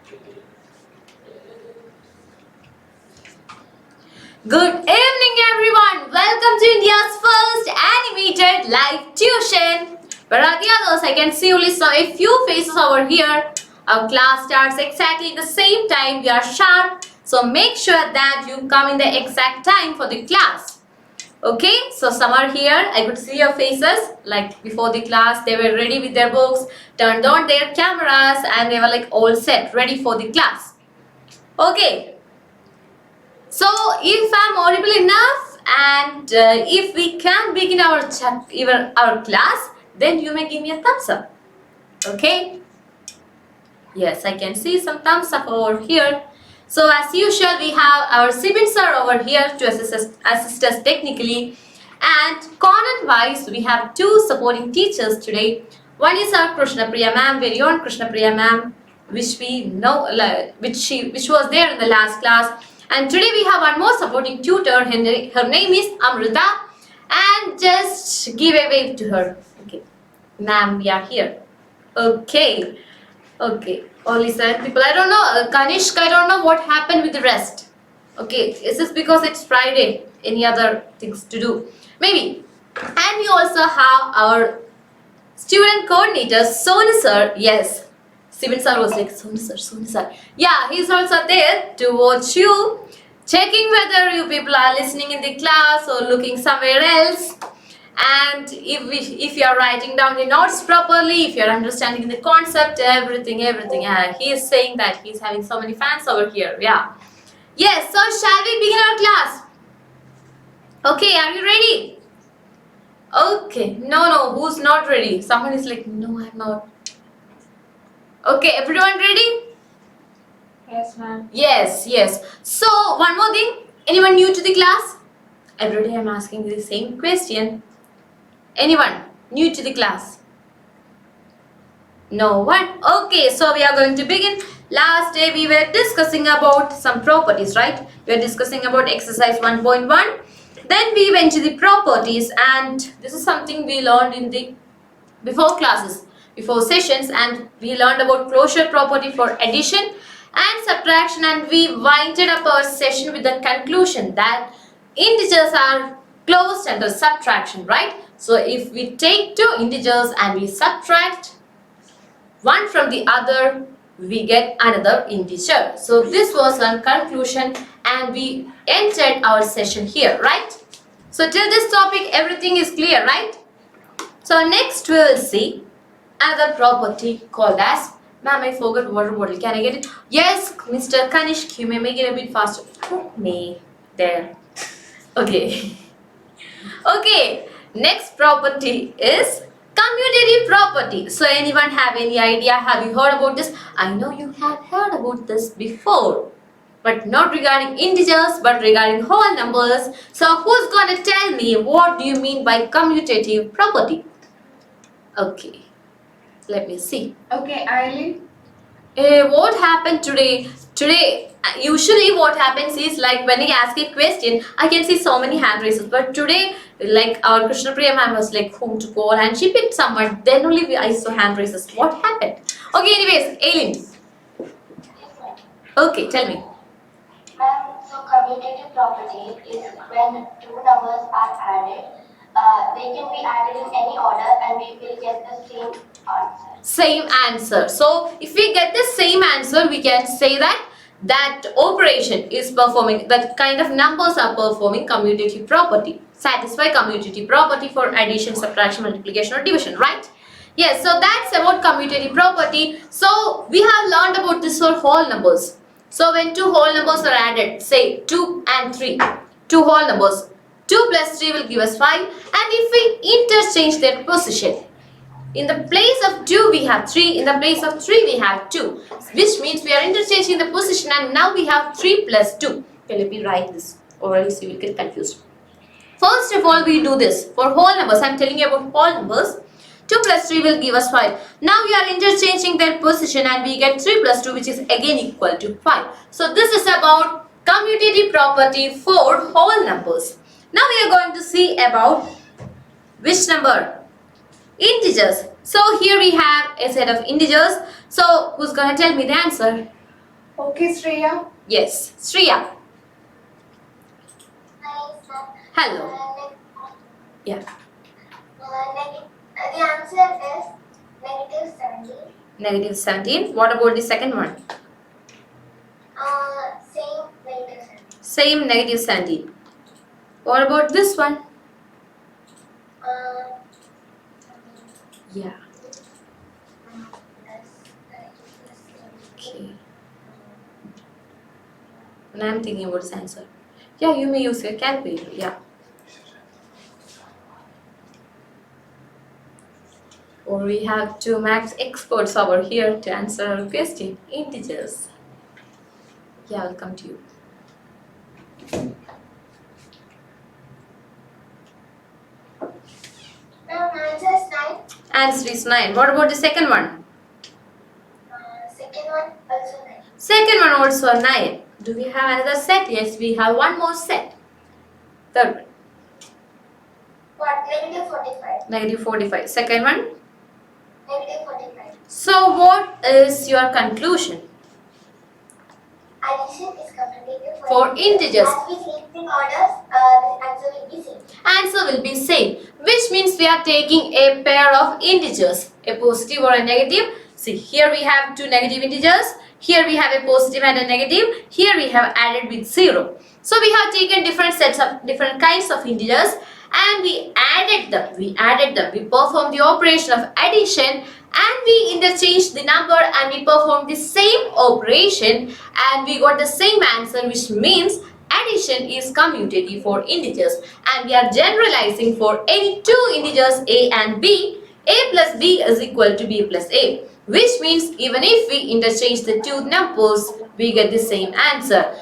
Good evening everyone. Welcome to India's first animated live tuition. Where are the others? I can see only a few faces over here. Our class starts exactly the same time. We are sharp. So make sure that you come in the exact time for the class. Okay, so some are here. I could see your faces. Like before the class, they were ready with their books, turned on their cameras, and they were like all set, ready for the class. Okay. So if I'm audible enough and if we can begin our class, then you may give me a thumbs up. Okay? Yes, I can see some thumbs up over here. So as usual, we have our Sibin sir over here to assist us technically. And content-wise, we have two supporting teachers today. One is our Krishna Priya ma'am, very own Krishna Priya ma'am, which we know, which was there in the last class. And today we have one more supporting tutor. Her name is Amrita. And just give a wave to her. Okay, ma'am, we are here. Okay. Okay, only 7 people. I don't know, Kanishk, I don't know what happened with the rest. Okay, is this because it's Friday? Any other things to do? Maybe. And we also have our student coordinator, Sonu sir. Yes, Steven sir was like, Sonu sir. Yeah, he's also there to watch you, checking whether you people are listening in the class or looking somewhere else. And if you are writing down the notes properly, if you are understanding the concept, everything. He is saying that he's having so many fans over here. Yeah. Yes, so shall we begin our class? Okay, are you ready? Okay. No, who's not ready? Someone is like, no, I'm not. Okay, everyone ready? Yes, ma'am. Yes. So, one more thing. Anyone new to the class? Every day I'm asking the same question. Anyone new to the class? No one? Okay, so we are going to begin. Last day we were discussing about some properties, right? We were discussing about exercise 1.1. Then we went to the properties, and this is something we learned in the before classes, before sessions, and we learned about closure property for addition and subtraction, and we winded up our session with the conclusion that integers are closed under subtraction, right? So if we take two integers and we subtract one from the other, we get another integer. So this was our conclusion, and we ended our session here, right? So till this topic everything is clear, right? So next we will see another property called as, ma'am, I forgot water bottle. Can I get it? Yes, Mr. Kanishk, you may make it a bit faster. Me. There. Okay. Okay. Next property is commutative property. So anyone have any idea? Have you heard about this? I know you have heard about this before, but not regarding integers, but regarding whole numbers. So who's going to tell me what do you mean by commutative property? Okay, let me see. Okay, Eileen. What happened today? Usually what happens is, like, when I ask a question, I can see so many hand raises. But today, like, our Krishna Priya ma'am was like, whom to call, and she picked someone. Then only I saw hand raises. What happened? Okay, anyways, Aileen. Okay, tell me. Ma'am, so commutative property is when two numbers are added. They can be added in any order and we will get the same answer. Same answer. So if we get the same answer, we can say that that operation is performing, that kind of numbers are performing commutative property, satisfy commutative property for addition, subtraction, multiplication or division, right? Yes, so that's about commutative property. So we have learned about this for whole numbers. So when two whole numbers are added, say 2 and 3, two whole numbers, 2 plus 3 will give us 5, and if we interchange their position, in the place of 2 we have 3, in the place of 3 we have 2, which means we are interchanging the position, and now we have 3 plus 2. Okay, let me write this or else you will get confused. First of all, we do this for whole numbers. I am telling you about whole numbers. 2 plus 3 will give us 5. Now we are interchanging their position and we get 3 plus 2, which is again equal to 5. So this is about commutative property for whole numbers. Now we are going to see about which number? Integers. So here we have a set of integers. So who's going to tell me the answer? Okay, Shreya. Yes, Shreya. Hi, sir. Hello. Yeah. The answer is negative 17. Negative 17. What about the second one? Same negative 17. Same negative 17. What about this one? Uh, Yeah. plus, Okay. And I'm thinking about this answer. Yeah, you may use your calculator. Yeah. Or we have two maths experts over here to answer our question. Integers. Yeah, I'll come to you. Now, answer is 9. Answer is 9. What about the second one? Second one also 9. Second one also 9. Do we have another set? Yes, we have one more set. Third one. What? Negative 45. Negative 45. Second one. Negative 45. So what is your conclusion? Addition is competitive For integers. As we change the orders, the answer will be same. Answer will be same, which means we are taking a pair of integers, a positive or a negative. See, here we have two negative integers, here we have a positive and a negative, here we have added with 0. So we have taken different sets of different kinds of integers and we added them. We performed the operation of addition and we interchanged the number and we performed the same operation and we got the same answer, which means addition is commutative for integers and we are generalizing for any two integers a and b. A plus b is equal to b plus a, which means even if we interchange the two numbers, we get the same answer.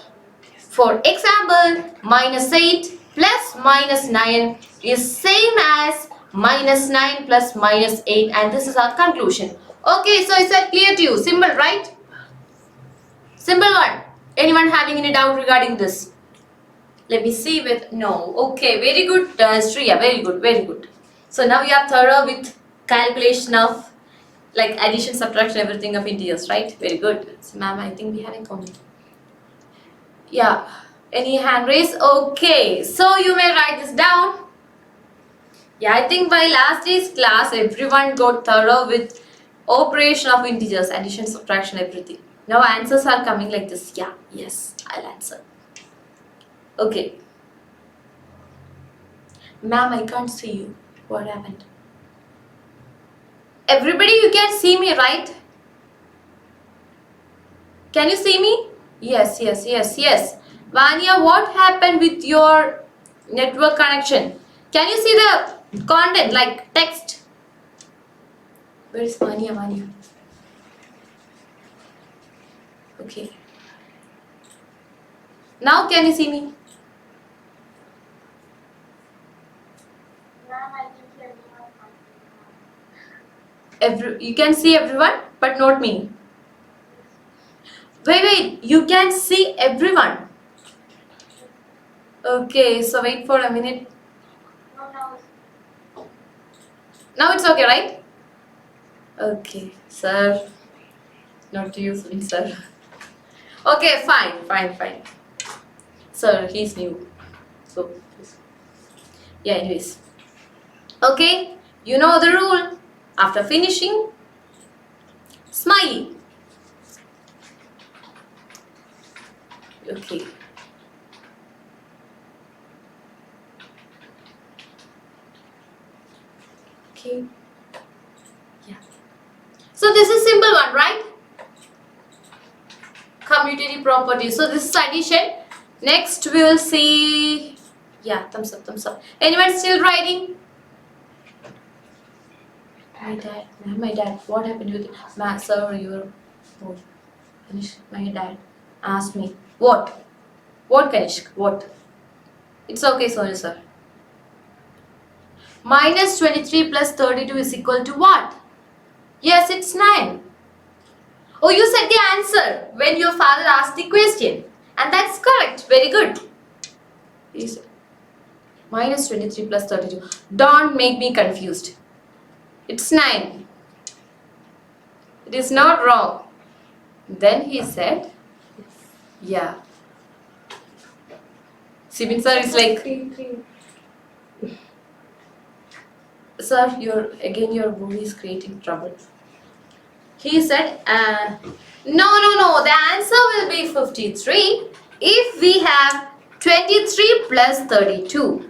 For example, minus 8 plus minus 9 is same as minus 9 plus minus 8 and this is our conclusion. Okay, so is that clear to you? Simple, right? Simple one. Anyone having any doubt regarding this? Let me see with no. Okay, very good, Shreya. Very good, very good. So now you are thorough with calculation of like addition, subtraction, everything of integers, right? Very good. So, ma'am, I think we have a comment. Yeah. Any hand raise? Okay. So you may write this down. Yeah, I think by last day's class, everyone got thorough with operation of integers, addition, subtraction, everything. Now answers are coming like this. Yeah, yes, I'll answer. Okay. Ma'am, I can't see you. What happened? Everybody, you can see me, right? Can you see me? Yes, yes, yes, yes. Vanya, what happened with your network connection? Can you see the content like text? Where is Vanya? Vanya. Okay. Now can you see me? Ma'am, I can see everyone. You can see everyone, but not me. Wait, you can see everyone. Okay, so wait for a minute. No. Now it's okay, right? Okay, sir. Not to use me, sir. Okay, fine. Sir, he's new. So, yeah, anyways. Okay, you know the rule. After finishing, smiley. Okay. Okay. Yeah. So this is simple one, right? Commutative property. So this is addition. Next we will see. Yeah, thumbs up. Anyone still writing? My dad. What happened with Matt, sir? Your my dad asked me. What? What, Kanishk? What? It's okay, sorry, sir. Minus 23 plus 32 is equal to what? Yes, it's 9. Oh, you said the answer when your father asked the question. And that's correct. Very good. Yes. Minus 23 plus 32. Don't make me confused. It's 9. It is not wrong. Then he said, Yeah. Sibin sir is like, 53. sir, your body is creating trouble. He said, no, the answer will be 53 if we have 23 plus 32.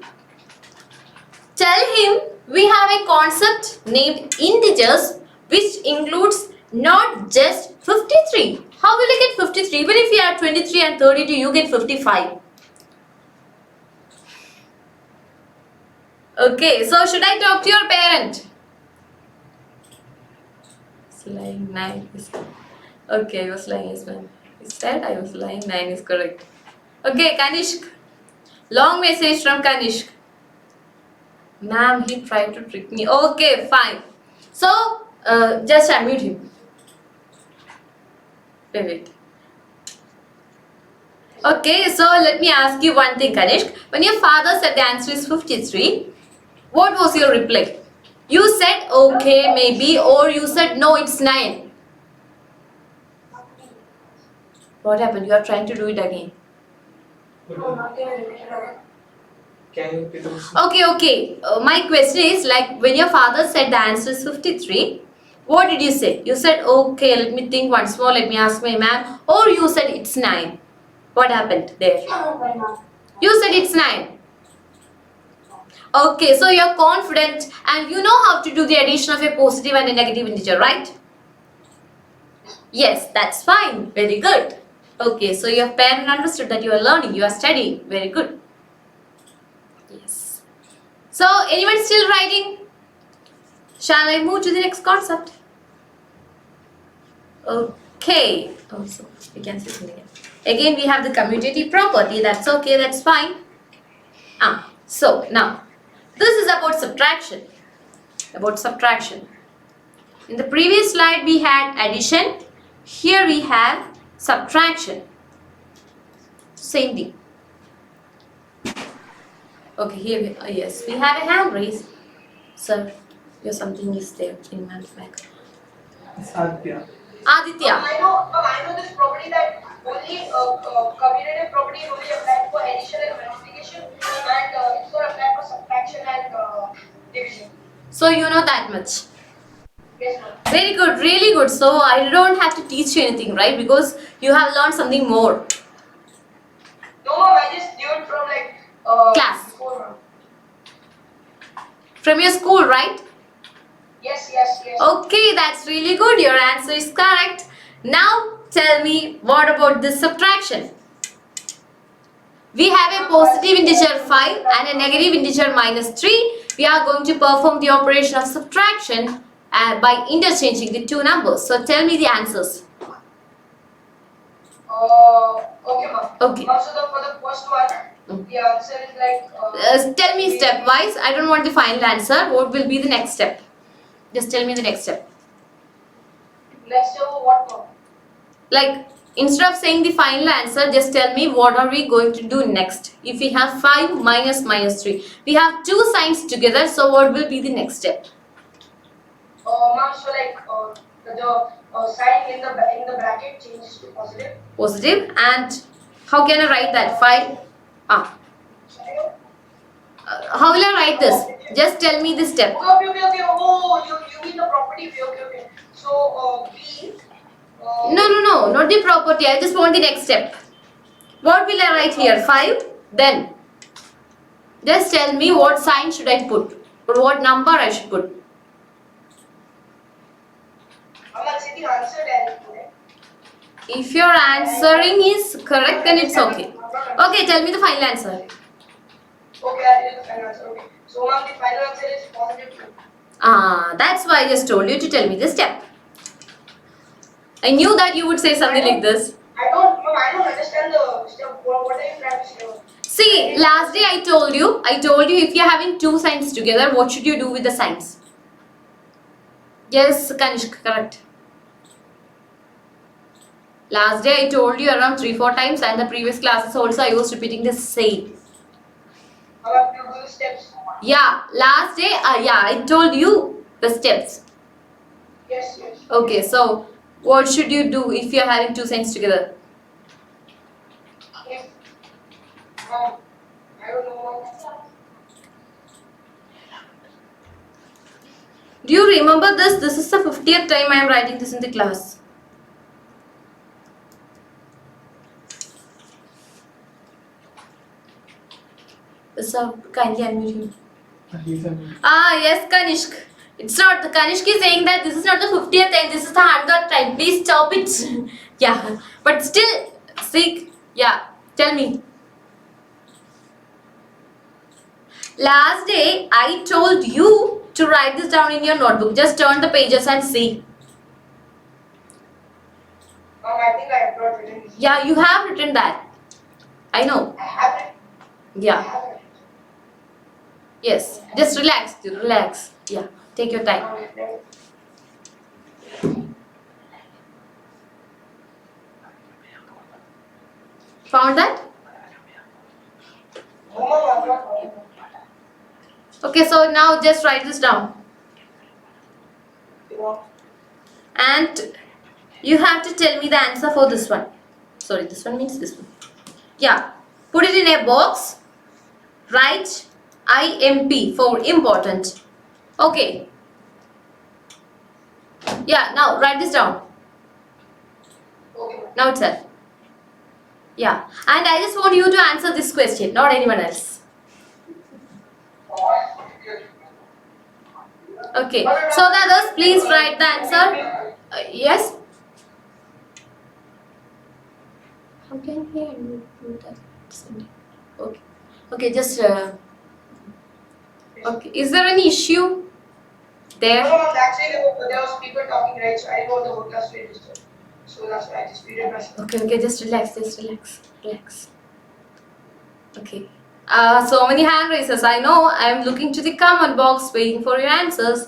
Tell him we have a concept named integers which includes not just 53. How will you get 53? Even if you have 23 and 32, you get 55. Okay, so should I talk to your parent? Lying 9 is okay. I was lying as well. He said I was lying. 9 is correct. Okay, Kanishk. Long message from Kanishk. Ma'am, he tried to trick me. Okay, fine. So, just unmute him. Wait. Okay, so let me ask you one thing, Kanishk. When your father said the answer is 53, what was your reply? You said okay, maybe, or you said no, it's 9. What happened? You are trying to do it again. Can you repeat the question? Okay. My question is like when your father said the answer is 53, what did you say? You said okay, let me think once more, let me ask my ma'am, or you said it's 9. What happened there? You said it's 9. Okay, so you're confident and you know how to do the addition of a positive and a negative integer, right? Yes, that's fine. Very good. Okay, so your parent understood that you are learning, you are studying. Very good. Yes. So, anyone still writing? Shall I move to the next concept? Okay. Also, we can see something else. Again, we have the commutative property. That's okay, that's fine. So now, this is about subtraction. In the previous slide, we had addition. Here we have subtraction. Same thing. Okay, here yes, we have a hand raise. Sir, your something is there in my bag. It's Aditya. Aditya. I know this property that only commutative property is only applied for addition and multiplication, and it's not applied for subtraction and division. So you know that much. Yes, ma'am. Very good, really good. So I don't have to teach you anything, right? Because you have learned something more. No, ma'am, I just knew it from like Class. before, ma'am. From your school, right? Yes. Okay, that's really good. Your answer is correct. Now tell me, what about this subtraction? We have a positive integer 5 and a negative integer -3. We are going to perform the operation of subtraction by interchanging the two numbers. So tell me the answers. Okay, ma'am. Okay. Ma'am, so for the first one, the answer is like. Tell me stepwise. I don't want the final answer. What will be the next step? Just tell me the next step. Next step, what, ma'am? Like, instead of saying the final answer, just tell me what are we going to do next. If we have 5 minus -3, we have two signs together, so what will be the next step? Ma'am, so like the sign in the bracket changes to positive. Positive. And how can I write that? 5. How will I write this? Just tell me the step. Okay. Oh, you mean the property? Okay. So B. No, not the property. I just want the next step. What will I write here? 5. Then just tell me what sign should I put or what number I should put. I'm not saying the answer directly. If your answering is correct, then it's okay. Okay, tell me the final answer. Okay, I'll tell you the final answer. Okay. So ma'am, the final answer is positive 2. That's why I just told you to tell me the step. I knew that you would say something like this. I don't understand the step. What are you trying to say? See, last day I told you if you're having two signs together, what should you do with the signs? Yes, Kanishk, correct. Last day I told you around 3-4 times, and the previous classes also I was repeating the same. I have to do the steps. Yeah, last day, I told you the steps. Yes. Okay, so what should you do if you're having two signs together? I don't know. Do you remember this? This is the 50th time I am writing this in the class. So kindly unmute him. He's a Ah, yes, Kanishk. It's not, the Kanishk is saying that this is not the 50th time, this is the 100th time. Please stop it. Yeah, but still, see, yeah, tell me. Last day, I told you to write this down in your notebook. Just turn the pages and see. I think I have not written this. Yeah, you have written that. I know. I have written. I Yeah, have written. yes. Just relax, relax. Yeah, take your time. Okay. Found that? No, Mom, I'm not. Okay, so now just write this down. You know. And you have to tell me the answer for this one. Sorry, this one means this one. Yeah, put it in a box. Write IMP for important. Okay. Yeah, now write this down. Okay. Now itself. Yeah, and I just want you to answer this question, not anyone else. Okay, so the others, please write the answer. Yes? How can we do that? Okay. Okay, just okay. Is there any issue there? No, actually there was people talking, right? So I didn't want the whole class to register. So that's why I just muted myself. Okay, just relax. Okay. So many hand raises. I know. I'm looking to the comment box, waiting for your answers.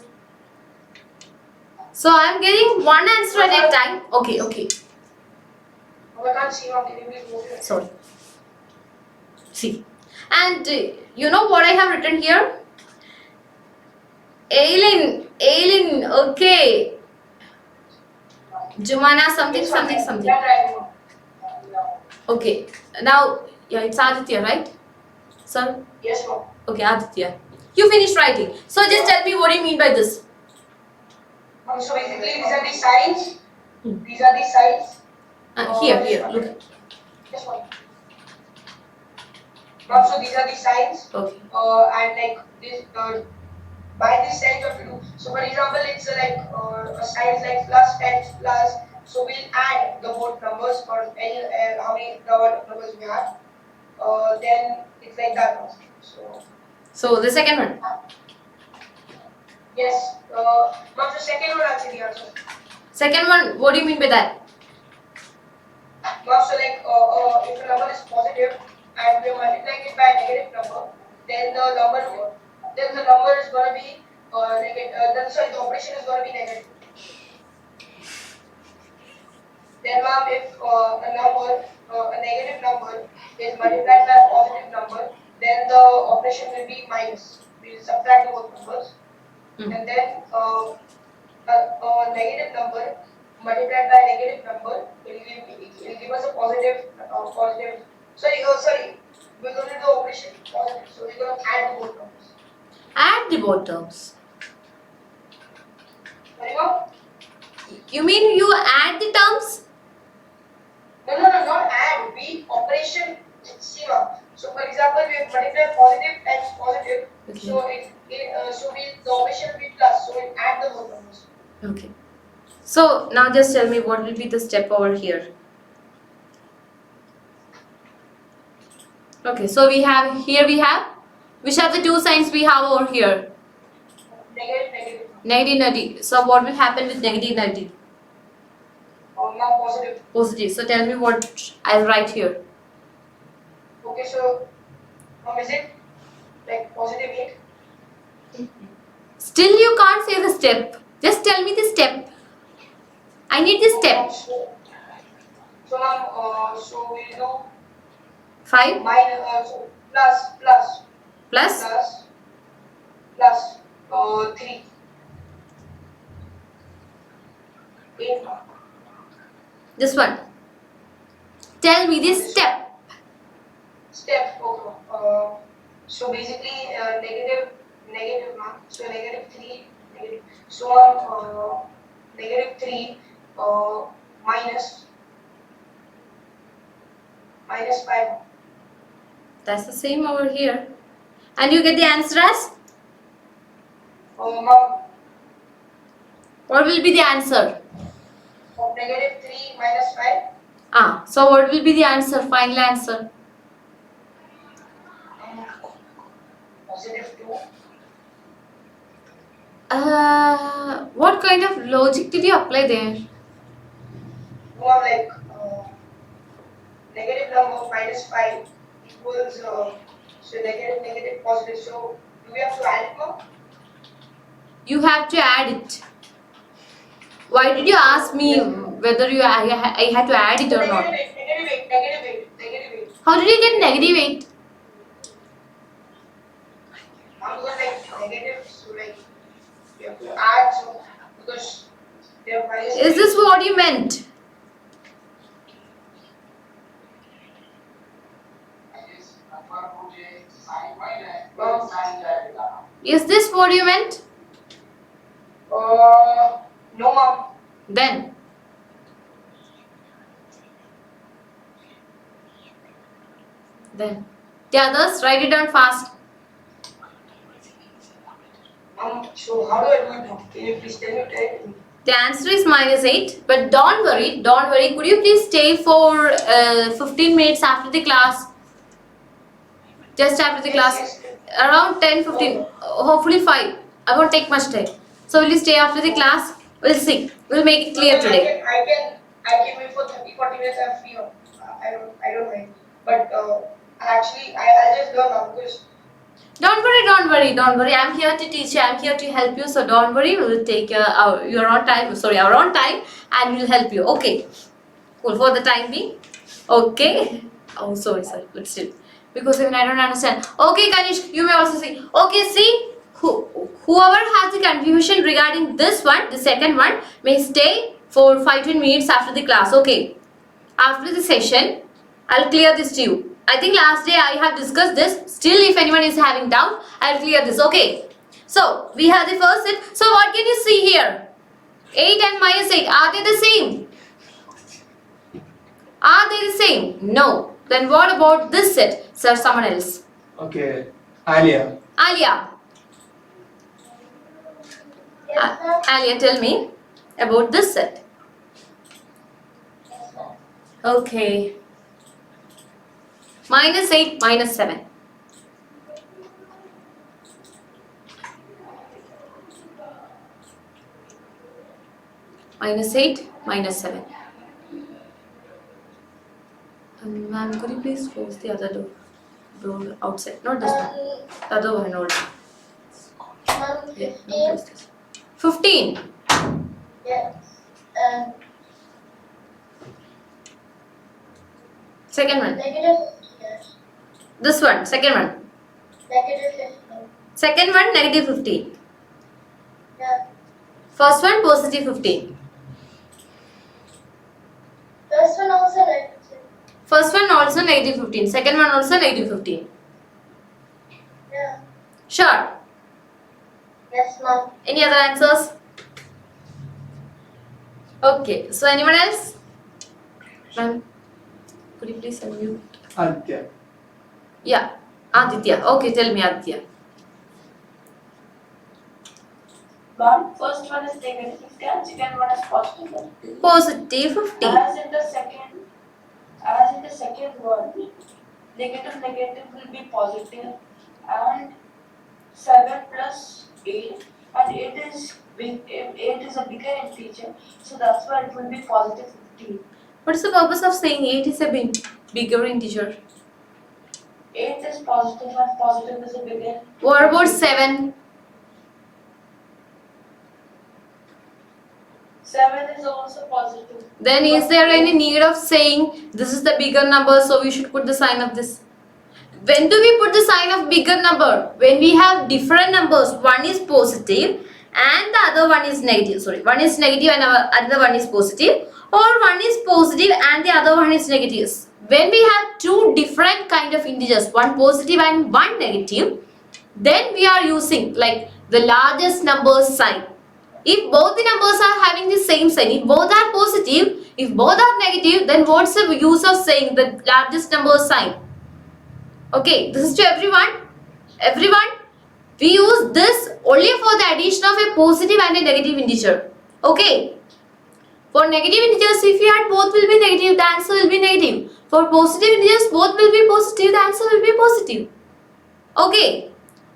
So I'm getting one answer at a time. Okay. Oh, I can't see, Mom. Can you please move it? Sorry. See. And you know what I have written here? Aileen. Okay. Jumana, something. Yeah, right, Mom. Okay. Now, yeah, it's Aditya, right? Sir? Yes, Mom. Okay, Aditya. You finished writing. So just tell me what do you mean by this? So basically, these are the sides. Hmm. These are the sides. Here, look. Yes, Mom. Mom, so these are the sides. Okay. And like this, by this sign you have to do. So for example, it's like a signs like plus and plus. So we'll add the both numbers or any how many numbers we have. Then it's like that also. So the second one. Yes. Mom, the second one answer the answer. Second one, what do you mean by that? Mom, so like if a number is positive and we're multiplying it by a negative number, then the number is gonna be negative. The operation is gonna be negative. Then, ma'am, if a negative number is multiplied by a positive number, then the operation will be minus. We'll subtract both numbers. And then a negative number multiplied by a negative number will give us a positive. Sorry. We're going to do the operation positive. So we're going to add both numbers. Add the both terms. Sorry, ma'am? You mean you add the terms? No, not add. We operation. See, ma'am. So, for example, we have multiplied positive times positive. Okay. So the operation will be plus. So we'll add the both numbers. Okay. So now just tell me what will be the step over here. Okay. So we have which are the two signs we have over here? Negative. Negative. So what will happen with negative? Now positive. Positive. So tell me what I'll write here. Okay, so is it like positive 8? Still you can't say the step. Just tell me the step. I need the step. So now, so we know 5 so plus plus 3. 8. this one. Tell me this step. step. Okay. So basically, negative, ma'am. So -3, negative. So -3 minus -5. That's the same over here. And you get the answer as? Ma'am, What will be the answer? -3 minus 5. So what will be the answer? Final answer. +2. What kind of logic did you apply there? More like negative number -5 equals so negative positive. So do we have to add it, ma'am? You have to add it. Why did you ask me whether I had to add it or not? -8. How did you get -8? I'm going like negative, so like you have to add, so because they're minus. Is this what you meant? Is this what you meant? No, ma'am. Then the others, write it down fast. So how do I do it, ma'am? Can you please tell me? The answer is -8, but don't worry. Could you please stay for 15 minutes after the class? Just after the class, Yes. around 10-15, hopefully 5. I won't take much time. So will you stay after the class? We'll see. We'll make it clear today. I can wait for 30-40 minutes. I'm free. I don't mind. But actually, I'll just learn now because. Don't worry. I'm here to teach you. I'm here to help you. So don't worry. We will take your own time. Our own time, and we'll help you. Okay. Cool. For the time being. Okay. Oh, sorry. But still, because even I don't understand. Okay, Kanish, you may also see. Okay, see. Whoever has the confusion regarding this one, the second one, may stay for 5-10 minutes after the class. Okay. After the session, I'll clear this to you. I think last day I have discussed this. Still, if anyone is having doubt, I'll clear this. Okay. So, we have the first set. So, what can you see here? 8 and -8. Are they the same? Are they the same? No. Then what about this set? Sir, someone else. Okay. Alia. Alia. Yes, ma'am. Alia, tell me about this set. Yes, ma'am. Okay. -8, -7. -8, -7. Ma'am, could you please close the other door outside? Not this one. The other one, not. Ma'am, Yeah, 15. no, close this. 15. Yes. Second one. -15. Yes. This one. Second one. -15. Second one, -15. Yeah. First one, +15. First one also negative. First one also -15. Second one also -15. Yeah. Sure. Yes, ma'am. Any other answers? Okay. So anyone else? Ma'am, could you please unmute? Aditya. Yeah. Aditya. Okay, tell me, Aditya. Ma'am, first one is -50 and second one is +50. +50. As in the second one, negative will be positive, and 7 plus 8, and 8 is a bigger integer, so that's why it will be +15. What is the purpose of saying 8 is a bigger integer? 8 is positive and positive is a bigger. What about 7? 7 is also positive. Then is there any need of saying this is the bigger number, so we should put the sign of this? When do we put the sign of bigger number? When we have different numbers. One is positive and the other one is negative. Sorry, one is negative and another one is positive. or one is positive and the other one is negative. When we have two different kind of integers, one positive and one negative, then we are using like the largest number sign. If both the numbers are having the same sign, if both are positive, if both are negative, then what's the use of saying the largest number sign? Okay, this is to everyone. Everyone, we use this only for the addition of a positive and a negative integer. Okay. For negative integers, if you add both will be negative, the answer will be negative. For positive integers, both will be positive, the answer will be positive. Okay.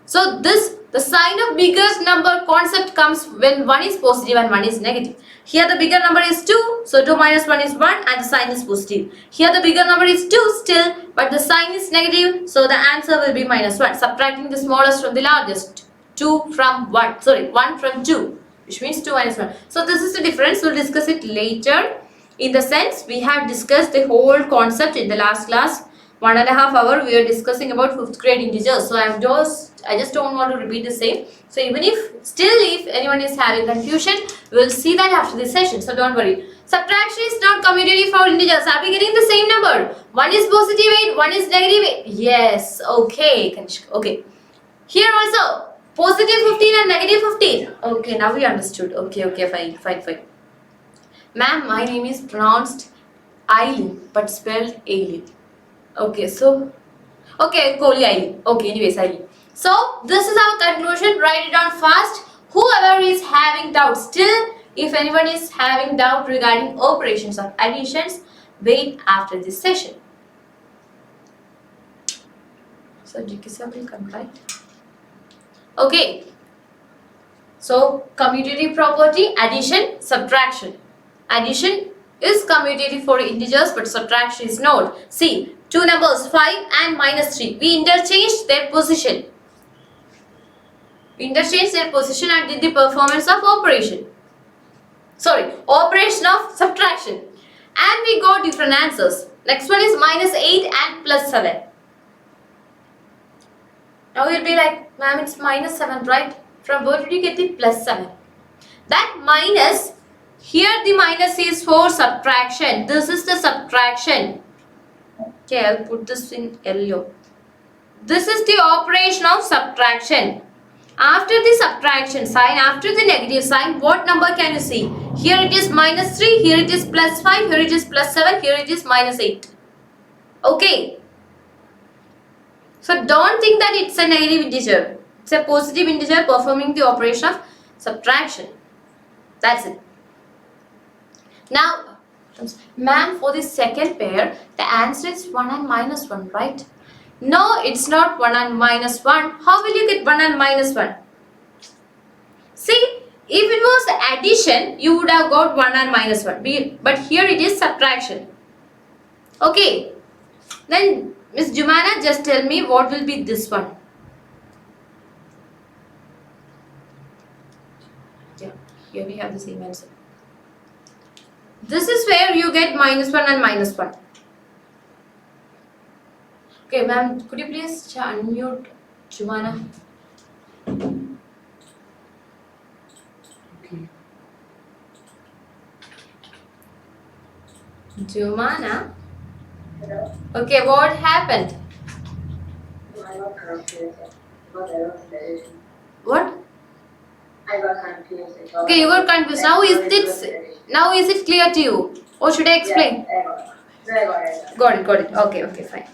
So the sign of biggest number concept comes when one is positive and one is negative. Here the bigger number is 2, so 2 minus 1 is 1 and the sign is positive. Here the bigger number is 2 still, but the sign is negative, so the answer will be minus 1. Subtracting the smallest from the largest. 1 from 2, which means 2 minus 1. So this is the difference. We'll discuss it later. In the sense, we have discussed the whole concept in the last class. 1.5 hours we are discussing about 5th grade integers. So I just don't want to repeat the same. So even if anyone is having confusion, we will see that after this session. So don't worry. Subtraction is not commutative for integers. Are we getting the same number? One is positive 8, one is negative 8. Yes. Okay, Kanishka. Okay. Here also positive 15 and negative 15. Okay, now we understood. Okay, fine. Ma'am, my name is pronounced Eileen but spelled Aileen. Okay, so I'll call you Eileen. Okay, anyways, Eileen. So this is our conclusion. Write it down fast. Whoever is having doubt, still if anyone is having doubt regarding operations of additions, wait after this session. So GK will come, right? Okay. So commutative property, addition, subtraction. Addition is commutative for integers but subtraction is not. See, two numbers 5 and minus 3. We interchanged their position. And did the performance of operation. Operation of subtraction. And we got different answers. Next one is minus 8 and plus 7. Now you'll be like, ma'am, it's minus 7, right? From where did you get the plus 7? That minus, here the minus is for subtraction. This is the subtraction. Okay, I'll put this in yellow. This is the operation of subtraction. After the subtraction sign, after the negative sign, what number can you see? Here it is minus 3, here it is plus 5, here it is plus 7, here it is minus 8. Okay. So don't think that it's a negative integer. It's a positive integer performing the operation of subtraction. That's it. Now, ma'am, for the second pair, the answer is 1 and minus 1, right? No, it's not 1 and minus 1. How will you get 1 and minus 1? See, if it was addition, you would have got 1 and minus 1. But here it is subtraction. Okay. Then, Miss Jumana, just tell me what will be this one. Yeah, here we have the same answer. This is where you get minus 1 and minus 1. Okay, ma'am, could you please unmute Jumana? Okay. Jumana? Hello? Okay, what happened? I got confused. What I was saying. What? I got confused. Okay, you got confused. Now is it clear to you? Or should I explain? Yeah, I got it. Got it. Okay, fine.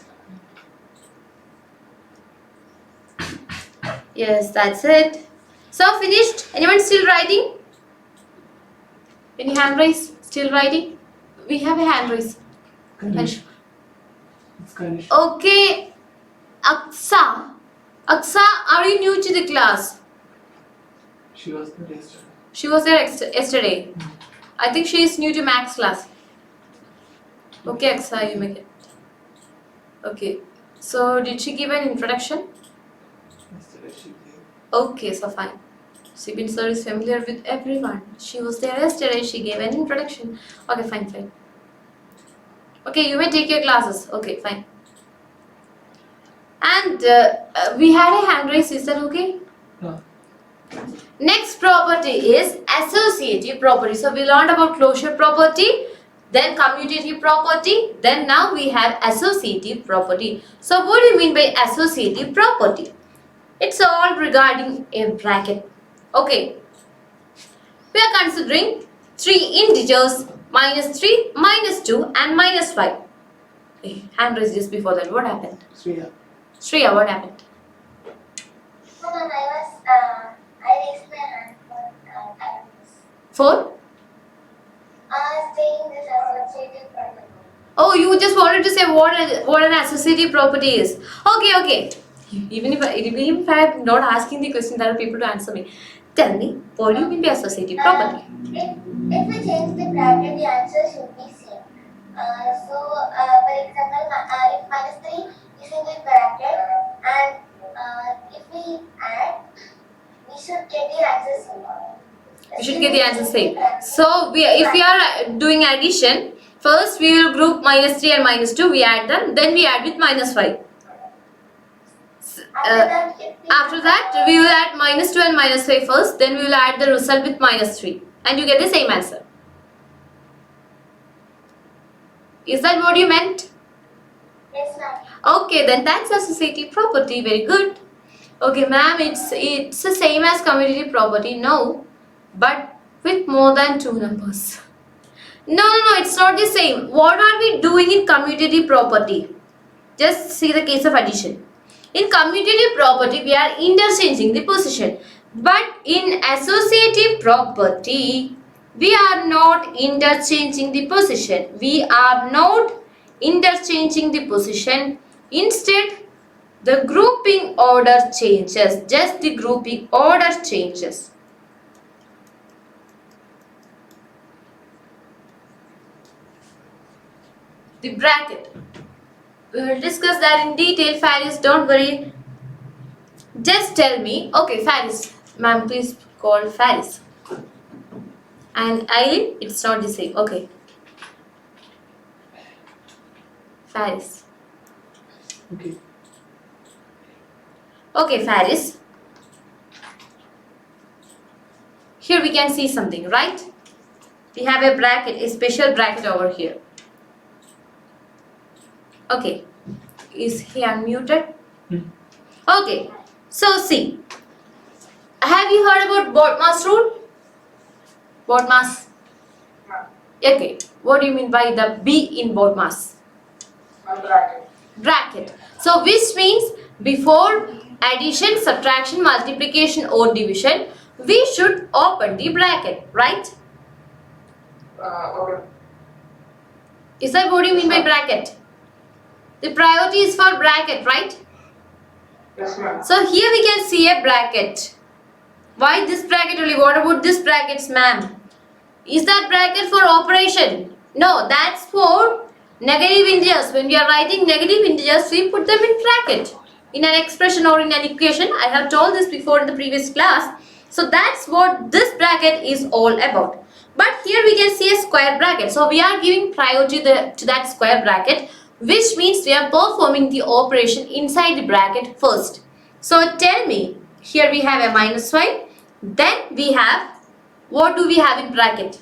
Yes, that's it. So finished. Anyone still writing? Any hand raise? Still writing? We have a hand raise. Kanish. It's Kanish. Okay. Aksa, are you new to the class? She was there yesterday. She was there yesterday. I think she is new to maths class. Okay, Aksa, you make it. Okay. So did she give an introduction? Yesterday she gave. Okay, so fine. Sibin sir is familiar with everyone. She was there yesterday. She gave an introduction. Okay, fine. Okay, you may take your classes. Okay, fine. And we had a hand raise. Is that okay? No. Next property is associative property. So we learned about closure property. then commutative property, then now we have associative property. So what do you mean by associative property? It's all regarding a bracket. Okay, we are considering three integers, -3, -2 and -5. Hand raised just before that. What happened? Shreya. Shreya, what happened? No, ma'am, I raised my hand For? saying this associative property. Oh, you just wanted to say what an associative property is. Okay. Even if I'm not asking the question, there are people to answer me. Tell me, what do you mean by associative property? If we change the bracket, the answer should be same. For example, if -3 is in the bracket and if we add, we should get the answer same. We should get the answer same. So if we are doing addition, first we will group -3 and -2. We add them, then we add with -5. After that, we will add -2 and -5 first, then we will add the result with -3, and you get the same answer. Is that what you meant? Yes, ma'am. Okay, then that's associative property. Very good. Okay, ma'am, it's the same as commutative property. No, but with more than 2 numbers. No, it's not the same. What are we doing in commutative property? Just see the case of addition. In commutative property, we are interchanging the position. But in associative property, we are not interchanging the position. We are not interchanging the position. Instead, the grouping order changes. Just the grouping order changes. The bracket. We will discuss that in detail. Faris, don't worry. Just tell me. Okay, Faris. Ma'am, please call Faris. And Eileen, it's not the same. Okay. Faris. Okay. Okay, Faris. Here we can see something, right? We have a bracket, a special bracket over here. Okay. Is he unmuted? Okay. So see. Have you heard about Bodmas rule? Bodmas. Okay. What do you mean by the B in Bodmas? Bracket. Bracket. So which means before addition, subtraction, multiplication or division, we should open the bracket, right? Okay. Is that what you mean by bracket? The priority is for bracket, right? Yes, ma'am. So here we can see a bracket. Why this bracket only? What about this brackets, ma'am? Is that bracket for operation? No, that's for negative integers. When we are writing negative integers, we put them in bracket. In an expression or in an equation. I have told this before in the previous class. So that's what this bracket is all about. But here we can see a square bracket. So we are giving priority to that square bracket, which means we are performing the operation inside the bracket first. So tell me, here we have a -5. Then we have, what do we have in bracket?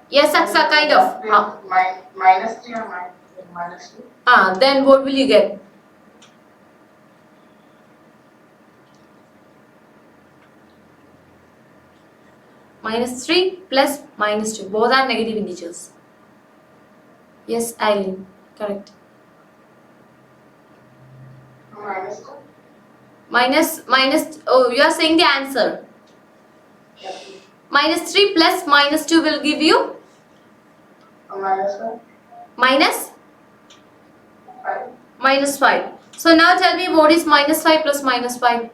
Yes, Aksa, kind of. -3 or -2. Then what will you get? -3 plus -2. Both are negative integers. Yes, Eileen. Correct. -2. Oh, you are saying the answer. Yes. -3 plus -2 will give you -1. -5. So now tell me, what is -5 plus -5?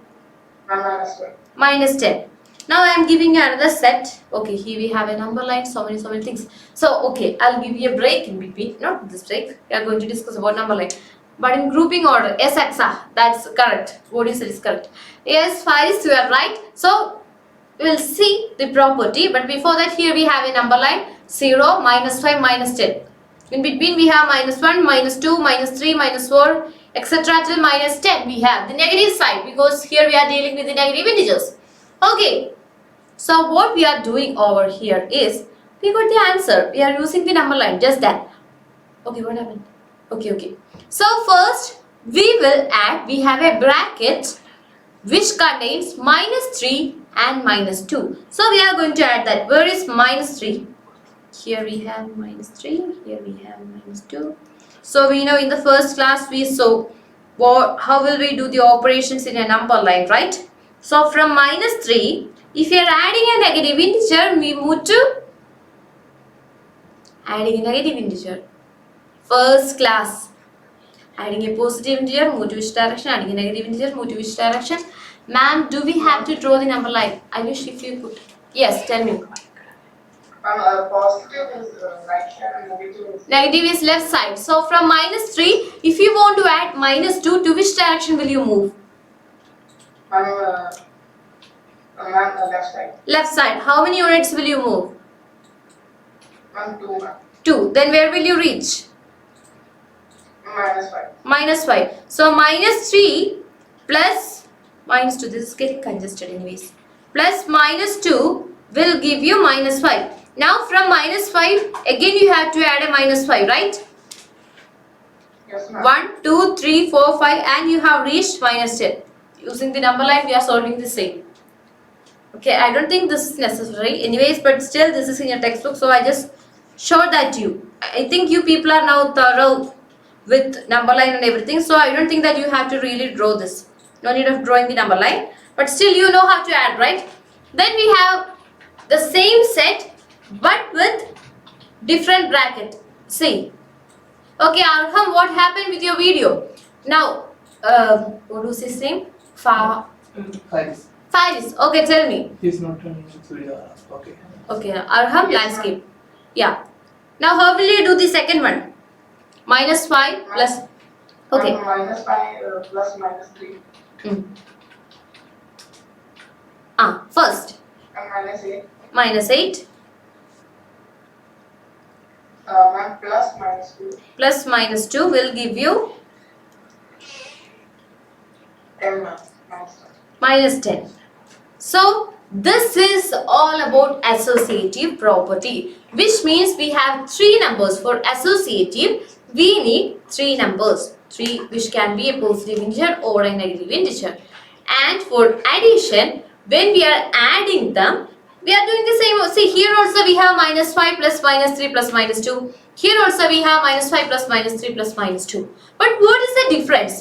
-10. Now I am giving you another set. Okay, here we have a number line, so many things. So okay, I'll give you a break in between. Not this break. We are going to discuss about number line. But in grouping order, yes, Aksa, that's correct. What you said is correct. Yes, Faris, you are right. So we will see the property. But before that, here we have a number line: 0, -5, -10. In between, we have -1, -2, -3, -4, etc. till -10. We have the negative side because here we are dealing with the negative integers. Okay. So what we are doing over here is, we got the answer. We are using the number line, just that. Okay, what happened? Okay. So first, we will add, we have a bracket which contains -3 and -2. So we are going to add that. Where is -3? Here we have -3, here we have -2. So we know in the first class we saw how will we do the operations in a number line, right? So from -3, if you are adding a negative integer, we move to adding a negative integer. First class. Adding a positive integer, move to which direction? Adding a negative integer, move to which direction? Ma'am, do we have to draw the number line? I wish if you could. Yes, tell me. Positive is right here and negative is Negative is left side. So from -3, if you want to add -2, to which direction will you move? left side. Left side. How many units will you move? 2. 2. Then where will you reach? -5. -5. So -3 plus -2. This is getting congested anyways. Plus -2 will give you -5. Now from -5, again you have to add a -5, right? Yes, ma'am. 1, 2, 3, 4, 5 and you have reached -10. Using the number line, we are solving the same. Okay, I don't think this is necessary anyways, but still this is in your textbook, so I just showed that to you. I think you people are now thorough with number line and everything, so I don't think that you have to really draw this. No need of drawing the number line, but still you know how to add, right? Then we have the same set but with different bracket. See. Okay, Arham, what happened with your video? Now, what was his name? Faris. Okay, tell me. He's not turning his video. Okay. Okay, Arham, landscape. Yeah. Now, how will you do the second one? -5 plus. Okay. -5 plus -3 First, and -8. -8 Plus -2. plus -2 will give you 10. -10. So this is all about associative property, which means we have 3 numbers. For associative, we need 3 numbers, 3 which can be a positive integer or a negative integer. And for addition, when we are adding them, we are doing the same. See, here also we have -5 plus -3 plus -2. Here also we have -5 plus -3 plus -2. But what is the difference?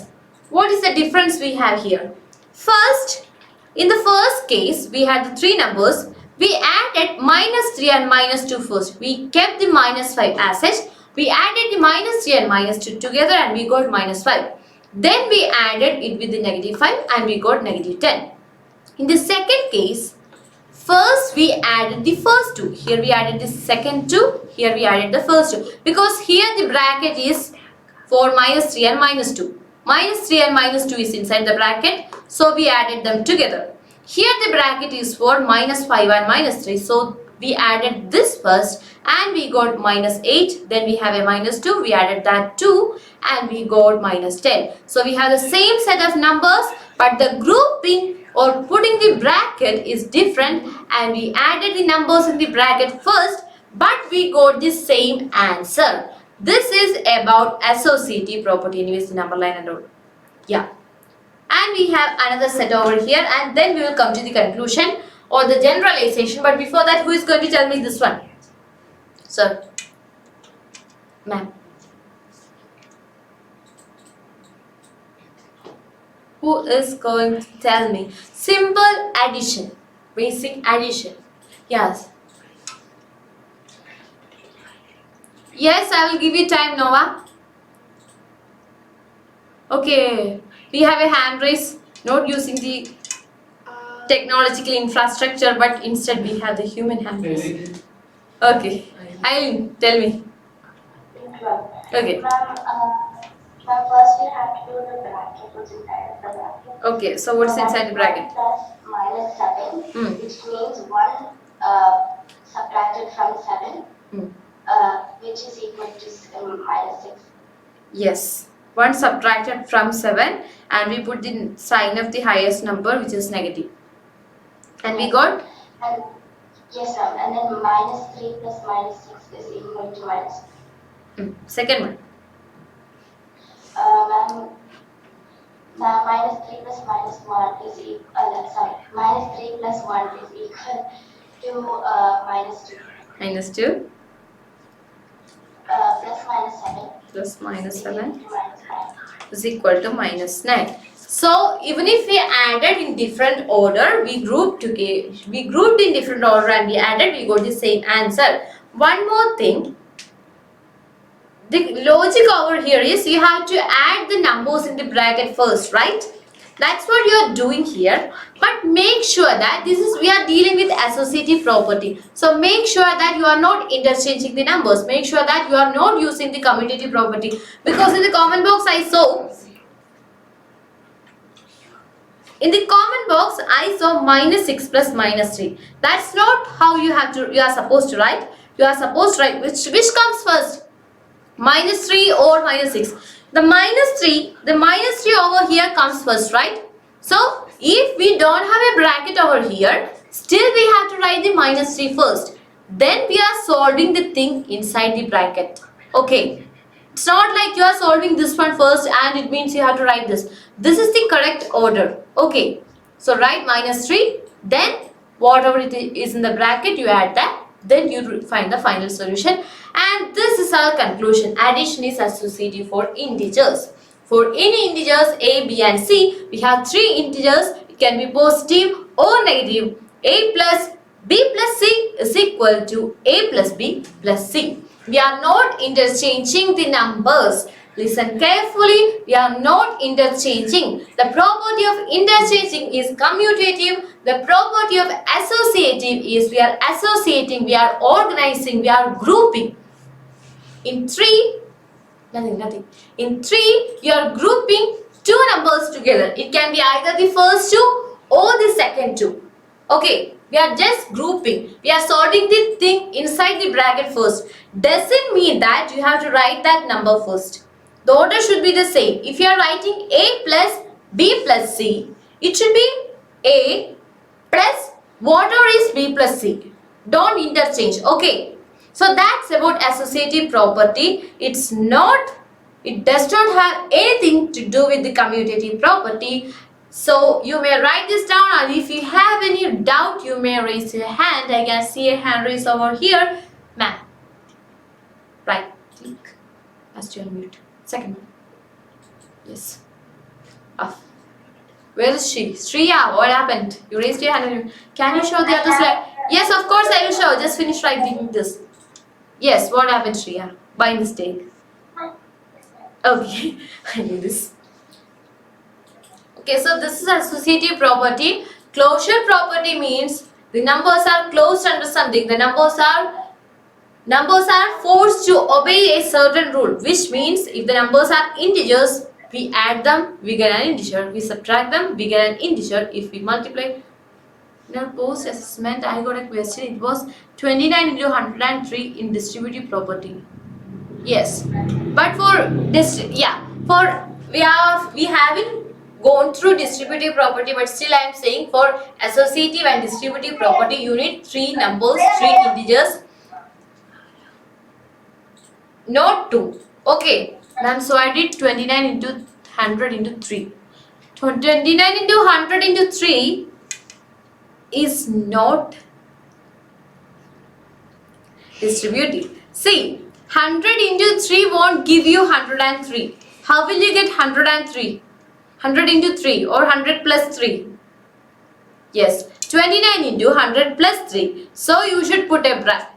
What is the difference we have here? First, in the first case, we had the 3 numbers. We added -3 and -2 first. We kept the -5 as such. We added the -3 and -2 together and we got -5. Then we added it with the -5 and we got -10. In the second case, first we added the first 2. Here we added the second 2. Here we added the first 2. Because here the bracket is for -3 and -2. -3 and -2 is inside the bracket. So we added them together. Here the bracket is for -5 and -3. So we added this first and we got -8. Then we have a -2. We added that 2 and we got -10. So we have the same set of numbers, but the grouping or putting the bracket is different, and we added the numbers in the bracket first, but we got the same answer. This is about associative property, anyways, the number line and all. Yeah. And we have another set over here, and then we will come to the conclusion or the generalization. But before that, who is going to tell me this one? Sir. Ma'am. Who is going to tell me? Simple addition. Basic addition. Yes. Yes, I will give you time, Nova. Okay. We have a hand raise. Not using the technological infrastructure, but instead we have the human hand raise. Okay. Eileen, tell me. Okay. Ma'am, first we have to do the bracket, what's inside of the bracket. Okay, so what's inside the bracket? Plus -7, which means 1 subtracted from 7, which is equal to -6. Yes. 1 subtracted from 7 and we put the sign of the highest number, which is negative. And we got? And yes, ma'am. And then -3 plus -6 is equal to Second one. ma'am. -3 plus -1 is equal. Sorry, -3 plus 1 is equal to -2. -2 Plus -7 plus is -7 equal to -9. is equal to -9. So even if we added in different order, we grouped in different order and we added, we got the same answer. One more thing, the logic over here is you have to add the numbers in the bracket first, right? That's what you are doing here. But make sure that we are dealing with associative property. So make sure that you are not interchanging the numbers. Make sure that you are not using the commutative property. Because in the comment box I saw -6 plus -3. That's not how you are supposed to write. You are supposed to write which comes first, -3 or -6. The -3 over here comes first, right? So if we don't have a bracket over here, still we have to write the -3 first. Then we are solving the thing inside the bracket. Okay. It's not like you are solving this one first and it means you have to write this. This is the correct order. Okay. So write -3, then whatever it is in the bracket you add that. Then you find the final solution. And this is our conclusion. Addition is associative for integers. For any integers A, B and C, we have 3 integers. It can be positive or negative. A plus B plus C is equal to A plus B plus C. We are not interchanging the numbers. Listen carefully, we are not interchanging. The property of interchanging is commutative. The property of associative is we are associating, we are organizing, we are grouping. In 3, nothing. In 3, you are grouping 2 numbers together. It can be either the first 2 or the second 2. Okay, we are just grouping. We are solving the thing inside the bracket first. Doesn't mean that you have to write that number first. The order should be the same. If you are writing A plus B plus C, it should be A plus whatever is B plus C. Don't interchange. Okay. So that's about associative property. It does not have anything to do with the commutative property. So you may write this down, and if you have any doubt, you may raise your hand. I can see a hand raised over here. Ma'am. Right. Click. As you unmute. Second one. Yes. Off. Where is she? Shreya, what happened? You raised your hand. Can you show the other slide? Yes, of course I will show. Just finish writing this. Yes, what happened, Shreya? By mistake. Okay, I knew this. Okay, so this is associative property. Closure property means the numbers are closed under something. The numbers are forced to obey a certain rule, which means if the numbers are integers, we add them, we get an integer. We subtract them, we get an integer. If we multiply. In our post assessment, I got a question. It was 29 into 103 in distributive property. Yes, but for this, we haven't gone through distributive property, but still I am saying for associative and distributive property, you need 3 numbers, 3 integers, not 2. Okay, ma'am. So I did 29 into 100 into 3. 29 into 100 into 3 is not distributive. See, 100 into 3 won't give you 103. How will you get 103? 100 into 3 or 100 plus 3? Yes, 29 into 100 plus 3. So you should put a bracket.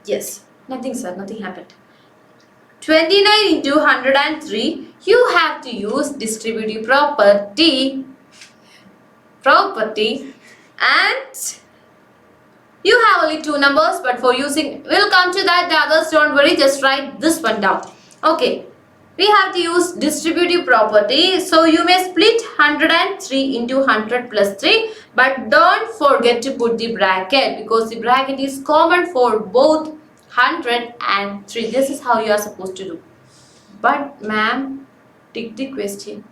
Yes, nothing sir, nothing happened. 29 into 103, you have to use distributive property and you have only 2 numbers, but for using, we'll come to that, the others don't worry, just write this one down. Okay, we have to use distributive property, so you may split 103 into 100 plus 3, but don't forget to put the bracket, because the bracket is common for both 100 and 3. This is how you are supposed to do. But ma'am, take the question.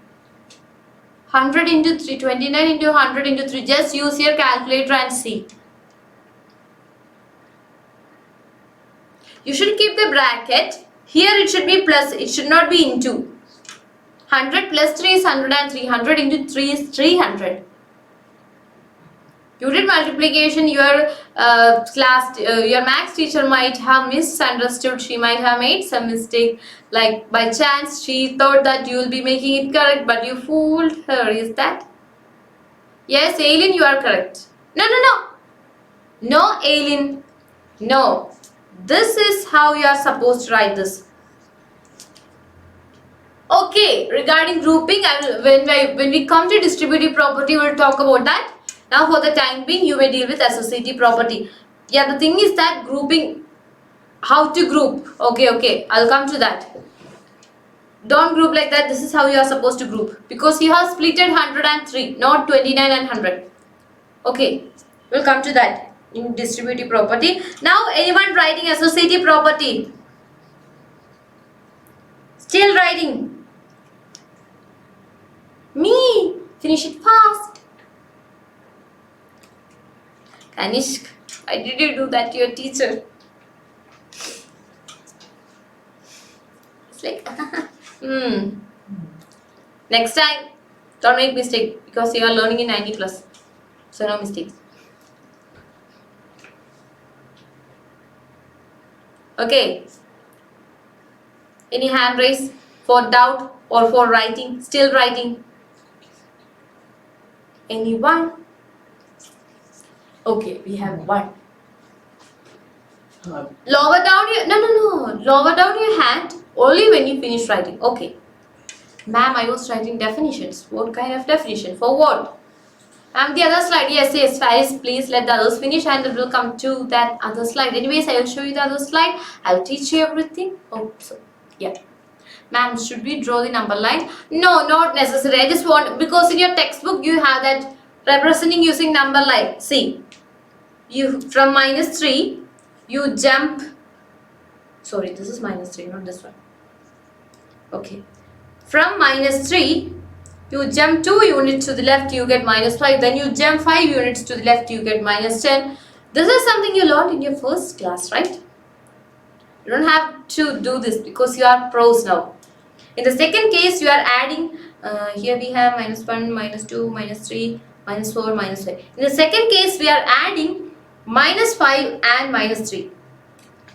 100 into 3, 29 into 100 into 3. Just use your calculator and see. You should keep the bracket. Here it should be plus, it should not be into. 100 plus 3 is 103. 100 into 3 is 300. You did multiplication, your your maths teacher might have misunderstood. She might have made some mistake. Like by chance, she thought that you will be making it correct, but you fooled her. Is that? Yes, Aileen, you are correct. No, no, no. No, Aileen. No. This is how you are supposed to write this. Okay, regarding grouping, when we come to distributive property, we'll talk about that. Now for the time being, you may deal with associative property. Yeah, the thing is that grouping, how to group. Okay, I'll come to that. Don't group like that. This is how you are supposed to group. Because you have splitted 103, not 29 and 100. Okay, we'll come to that in distributive property. Now anyone writing associative property? Still writing? Me! Finish it fast. Kanishk, why did you do that to your teacher? It's like, Next time, don't make mistake because you are learning in 90 plus. So no mistakes. Okay. Any hand raise for doubt or for writing? Still writing? Anyone? Okay, we have one. Lower down your lower down your hand only when you finish writing. Okay. Ma'am, I was writing definitions. What kind of definition? For what? Ma'am, the other slide. Yes, Faris, please let the others finish and we'll come to that other slide. Anyways, I will show you the other slide. I'll teach you everything. Oh, so yeah. Ma'am, should we draw the number line? No, not necessary. I just want, because in your textbook you have that representing using number line. See, you from -3, you jump. Sorry, this is -3, not this one. Okay. From -3, you jump 2 units to the left, you get -5. Then you jump 5 units to the left, you get -10. This is something you learned in your first class, right? You don't have to do this because you are pros now. In the second case, you are adding. Here we have -1, -2, -3, -4, -5. In the second case, we are adding -5 and -3.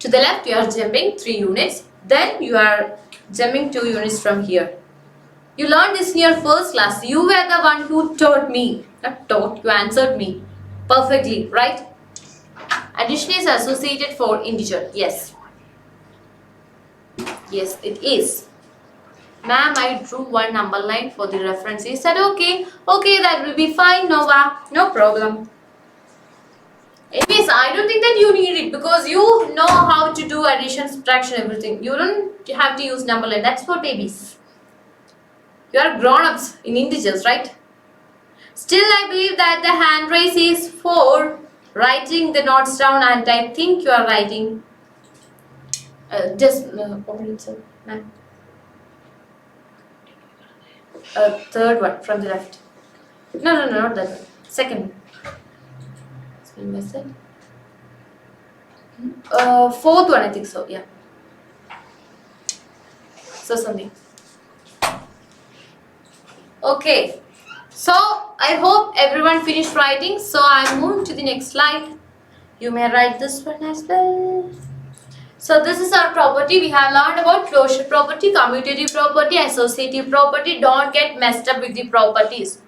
To the left, you are jumping 3 units. Then you are jumping 2 units from here. You learned this in your first class. You were the one who taught me. Not taught, you answered me perfectly, right? Addition is associated for integer. Yes. Yes, it is. Ma'am, I drew one number line for the reference. He said, okay, that will be fine, Nova. No problem. Anyways, I don't think that you need it because you know how to do addition, subtraction, everything. You don't have to use number line. That's for babies. You are grown-ups in integers, right? Still, I believe that the hand raise is for writing the notes down, and I think you are writing. Ma'am. Third one from the left. No, not that one. Second. Fourth one, I think so. Yeah. So something. Okay. So I hope everyone finished writing. So I move to the next slide. You may write this one as well. So this is our property. We have learned about closure property, commutative property, associative property. Don't get messed up with the properties.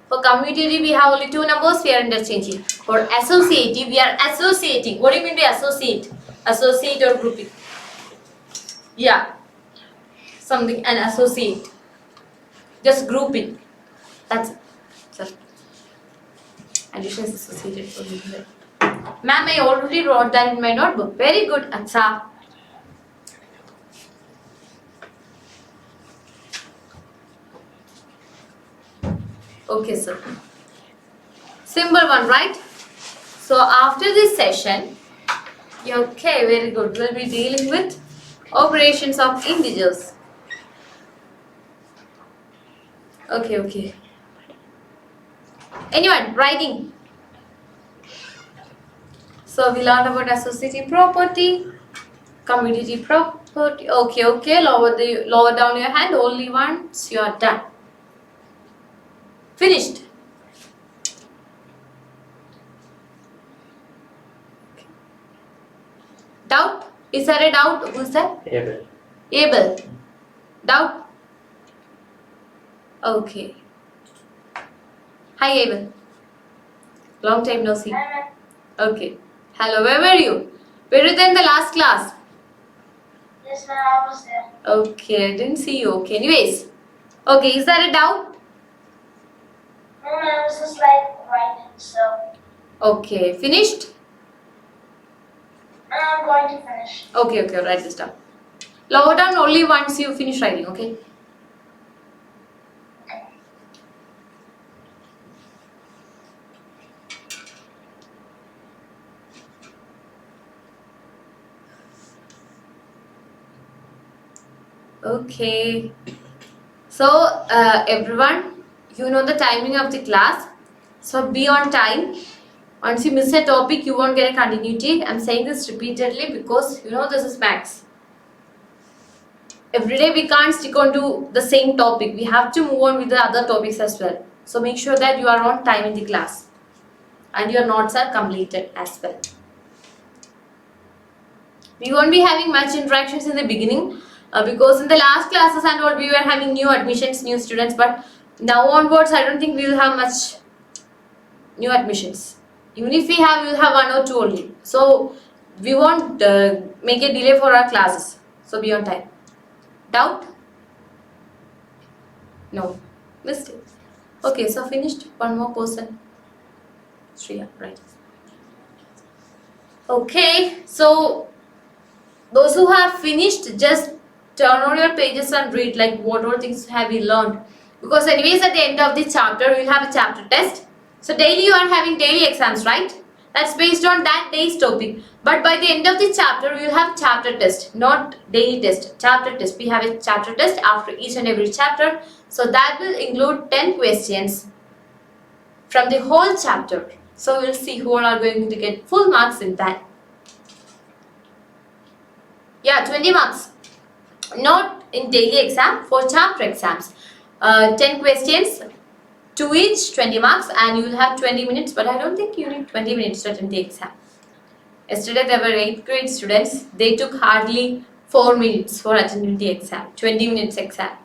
For commutative, we have only 2 numbers. We are interchanging. For associative, we are associating. What do you mean by associate? Associate or grouping? Yeah. Something, an associate. Just grouping. That's it. Sir. Addition is associated for grouping. Ma'am, I already wrote that in my notebook. Very good, Acha. Okay, sir. Simple one, right? So after this session, okay, very good. We'll be dealing with operations of integers. Okay. Anyone writing? So we learned about associative property, commutative property. Okay. Lower down your hand only once you are done. Finished. Doubt? Is there a doubt? Who's that? Able. Able. Doubt? Okay. Hi Able. Long time no see. Okay. Hello, where were you? Were you there in the last class? Yes, ma'am, I was there. Okay, I didn't see you. Okay, anyways. Okay, is there a doubt? No, ma'am, I was just like writing, so Okay, finished? I'm going to finish. Okay, write this down. Lower down only once you finish writing, okay? Okay. So, everyone, you know the timing of the class. So, be on time. Once you miss a topic, you won't get a continuity. I'm saying this repeatedly because you know this is maths. Every day we can't stick on to the same topic. We have to move on with the other topics as well. So, make sure that you are on time in the class and your notes are completed as well. We won't be having much interactions in the beginning because in the last classes and all we were having new admissions, new students, but now onwards I don't think we will have much new admissions. Even if we have, we will have one or two only. So we won't make a delay for our classes. So be on time. Doubt? No. Mistake. Okay, so finished. One more person. Shreya, right. Okay, so those who have finished, just turn on your pages and read like what all things have you learned. Because anyways at the end of the chapter, we will have a chapter test. So daily you are having daily exams, right? That's based on that day's topic. But by the end of the chapter, we will have chapter test, not daily test, chapter test. We have a chapter test after each and every chapter. So that will include 10 questions from the whole chapter. So we'll see who all are going to get full marks in that. Yeah, 20 marks. Not in daily exam, for chapter exams. 10 questions, 2 each, 20 marks, and you will have 20 minutes, but I don't think you need 20 minutes to attend the exam. Yesterday there were 8th grade students, they took hardly 4 minutes for attending the exam, 20 minutes exam.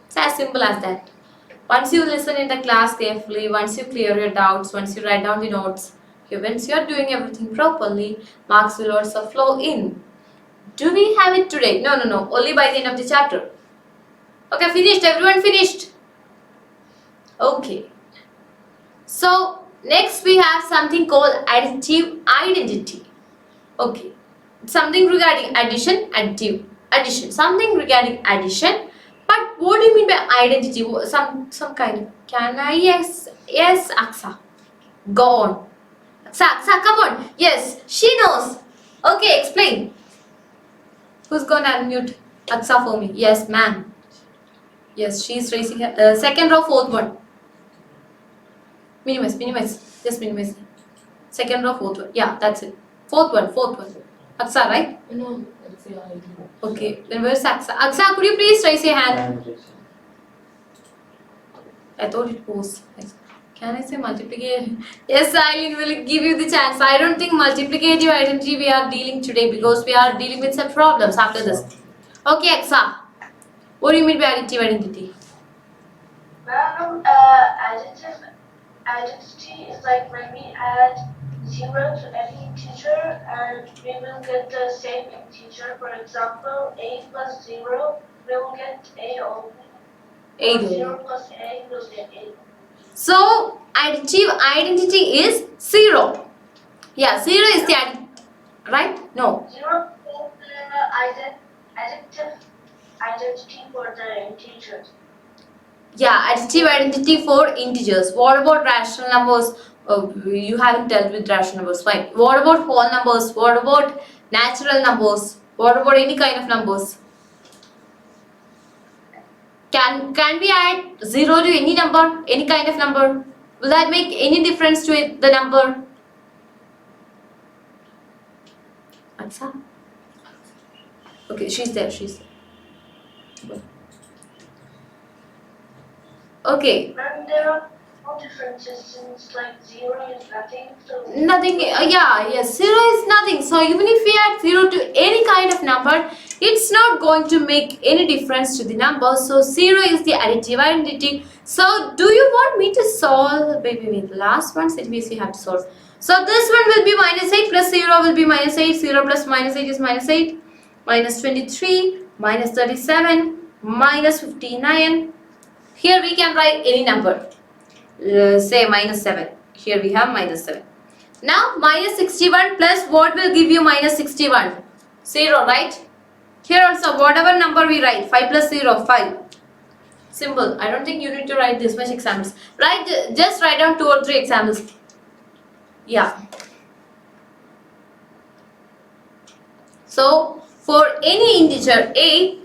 It's as simple as that. Once you listen in the class carefully, once you clear your doubts, once you write down the notes, once you are doing everything properly, marks will also flow in. Do we have it today? No. Only by the end of the chapter. Okay, finished. Everyone finished? Okay. So, next we have something called additive identity. Okay. Something regarding addition, addition. Something regarding addition. But what do you mean by identity? Some kind of. Can I? Yes, Aksa. Go on. Aksa, come on. Yes, she knows. Okay, explain. Who's going to unmute Aksa for me? Yes, ma'am. Yes, she's raising her. Second row, fourth one. Minimize. Just minimize. Second row, fourth one. Yeah, that's it. Fourth one. Aksa, right? No, it's Okay, then where's Aksa? Aksa, could you please raise your hand? I thought it was. Can I say multiplication? Yes, I will give you the chance. I don't think multiplicative identity we are dealing today because we are dealing with some problems after this. Okay, Aksa. What do you mean by additive identity? Ma'am, identity is like when we add 0 to any integer and we will get the same integer. For example, a plus 0, we will get a only. 8. 0 plus a will get a. So, additive identity is 0. Yeah, 0 is the right? No. 0 is the identity for the integers. Yeah, additive identity for integers. What about rational numbers? You haven't dealt with rational numbers, fine. What about whole numbers? What about natural numbers? What about any kind of numbers? Can we add 0 to any number, any kind of number? Will that make any difference to it, the number? Atsa? Okay, she's there. Okay. Ma'am, there are no differences since like 0 is nothing. So Nothing, yes, 0 is nothing. So even if we add 0 to any kind of number, it's not going to make any difference to the number. So 0 is the additive identity. So do you want me to solve? Wait, last one CBC you have to solve. So this one will be minus 8 plus 0 will be minus 8. 0 plus minus 8 is minus 8. Minus 23, minus 37, minus 59. Here we can write any number. Say minus 7. Here we have minus 7. Now minus 61 plus what will give you minus 61? 0, right? Here also whatever number we write, 5 plus 0, 5. Simple. I don't think you need to write this much examples. Just write down 2 or 3 examples. Yeah. So for any integer a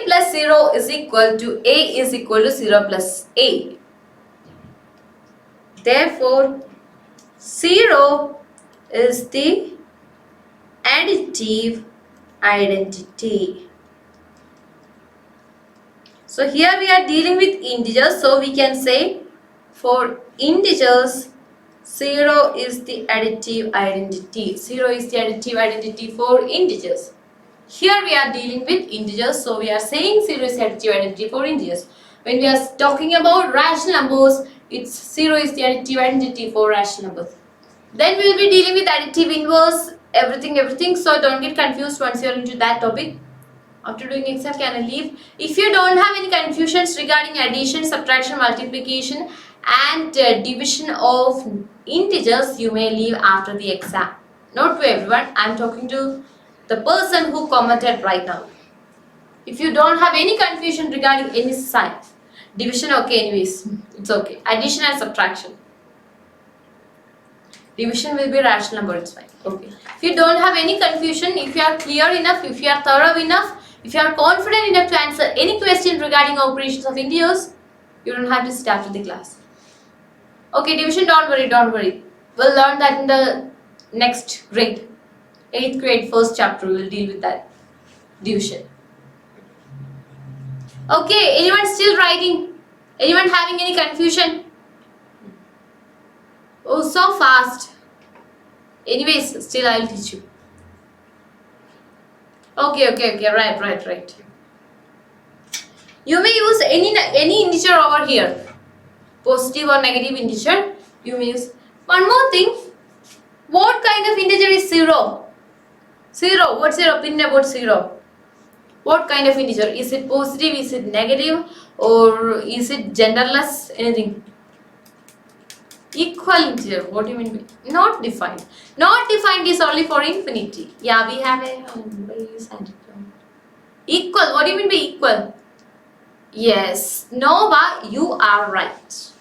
plus 0 is equal to a is equal to 0 plus a. Therefore, 0 is the additive identity. So here we are dealing with integers, so we can say for integers 0 is the additive identity. 0 is the additive identity for integers. Here we are dealing with integers, so we are saying 0 is the additive identity for integers. When we are talking about rational numbers, it's 0 is the additive identity for rational numbers. Then we will be dealing with additive, inverse, everything. So don't get confused once you are into that topic. After doing exam, can I leave? If you don't have any confusions regarding addition, subtraction, multiplication and division of integers, you may leave after the exam. Not to everyone, I am talking to the person who commented right now. If you don't have any confusion regarding any sign, division okay anyways, it's okay. Addition and subtraction. Division will be rational number, it's fine. Okay. If you don't have any confusion, if you are clear enough, if you are thorough enough, if you are confident enough to answer any question regarding operations of integers, you don't have to sit after the class. Okay, division, don't worry. We'll learn that in the next grade. 8th grade, first chapter, we'll deal with that. Division. Okay, anyone still writing? Anyone having any confusion? Oh, so fast. Anyways, still I'll teach you. Okay, right. You may use any integer over here. Positive or negative integer. You may use. One more thing. What kind of integer is 0? 0. What's your opinion about 0? What kind of integer? Is it positive? Is it negative? Or is it genderless? Anything? Equal integer. What do you mean by not defined? Not defined is only for infinity. Yeah, we have a equal. What do you mean by equal? Yes, Nova, you are right.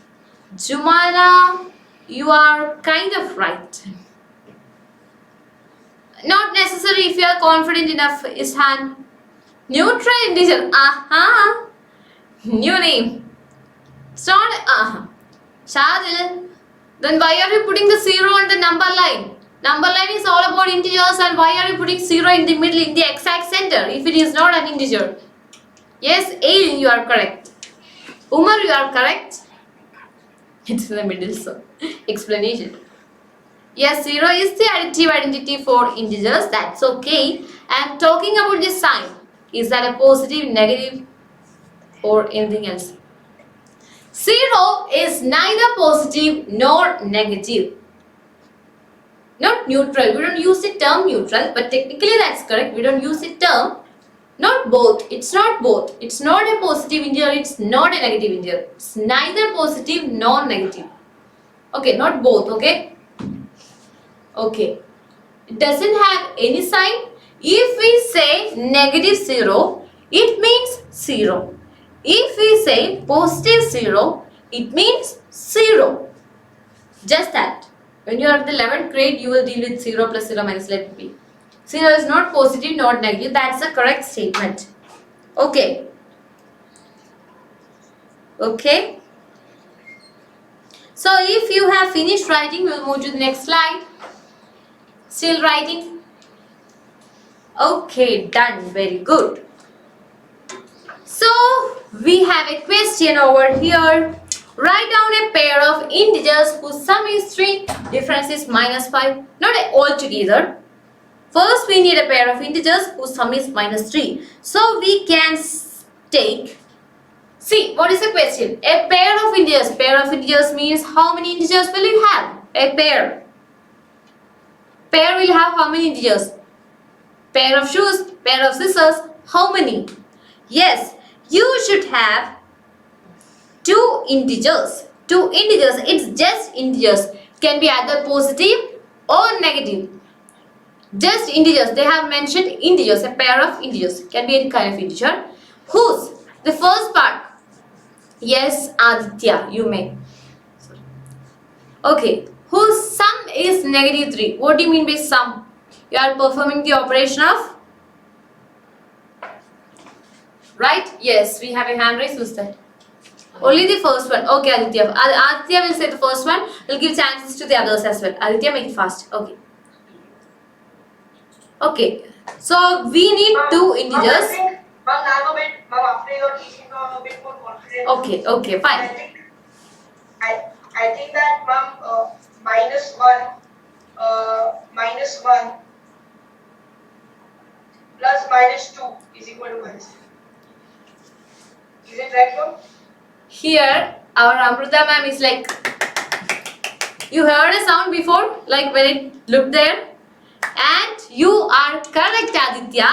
Jumala, you are kind of right. Not necessary if you are confident enough. Ishan, neutral integer. Aha. New name. It's not aha. Shadil, then why are you putting the 0 on the number line? Number line is all about integers, and why are you putting 0 in the middle, in the exact center, if it is not an integer? Yes, A, you are correct. Umar, you are correct. It's in the middle, so explanation. Yes, 0 is the additive identity for integers. That's okay. I am talking about this sign. Is that a positive, negative, or anything else? 0 is neither positive nor negative. Not neutral. We don't use the term neutral, but technically that's correct. We don't use the term. Not both. It's not both. It's not a positive integer. It's not a negative integer. It's neither positive nor negative. Okay, not both. Okay. Okay. It doesn't have any sign. If we say negative 0, it means 0. If we say positive 0, it means 0. Just that. When you are at the 11th grade, you will deal with 0 plus 0 minus, let it be. 0 is not positive, not negative. That's the correct statement. Okay. Okay. So if you have finished writing, we'll move to the next slide. Still writing? Okay, done. Very good. So we have a question over here. Write down a pair of integers whose sum is 3, difference is -5. Not all together. First we need a pair of integers whose sum is -3. So we can take, see what is the question? A pair of integers. Pair of integers means how many integers will you have? A pair. Pair will have how many integers? Pair of shoes, pair of scissors, how many? Yes, you should have 2 integers. 2 integers, it's just integers. Can be either positive or negative. Just integers, they have mentioned integers, a pair of integers. Can be any kind of integer. Whose? The first part. Yes, Aditya, you may. Okay, whose sum is -3. What do you mean by sum? You are performing the operation of? Right? Yes, we have a hand raised. Who's that? Only the first one. Okay, Aditya. Aditya will say the first one. We'll give chances to the others as well. Aditya, make it fast. Okay. Okay. So we need 2 integers. Ma'am, I'm a bit, ma'am, after your teaching, I'm a bit more confident. Okay, okay, fine. I think that, ma'am, -1 plus -2 is equal to -3. Is it right, ma'am? Here, our Amrita ma'am is like, you heard a sound before, like when it looked there, and you are correct, Aditya.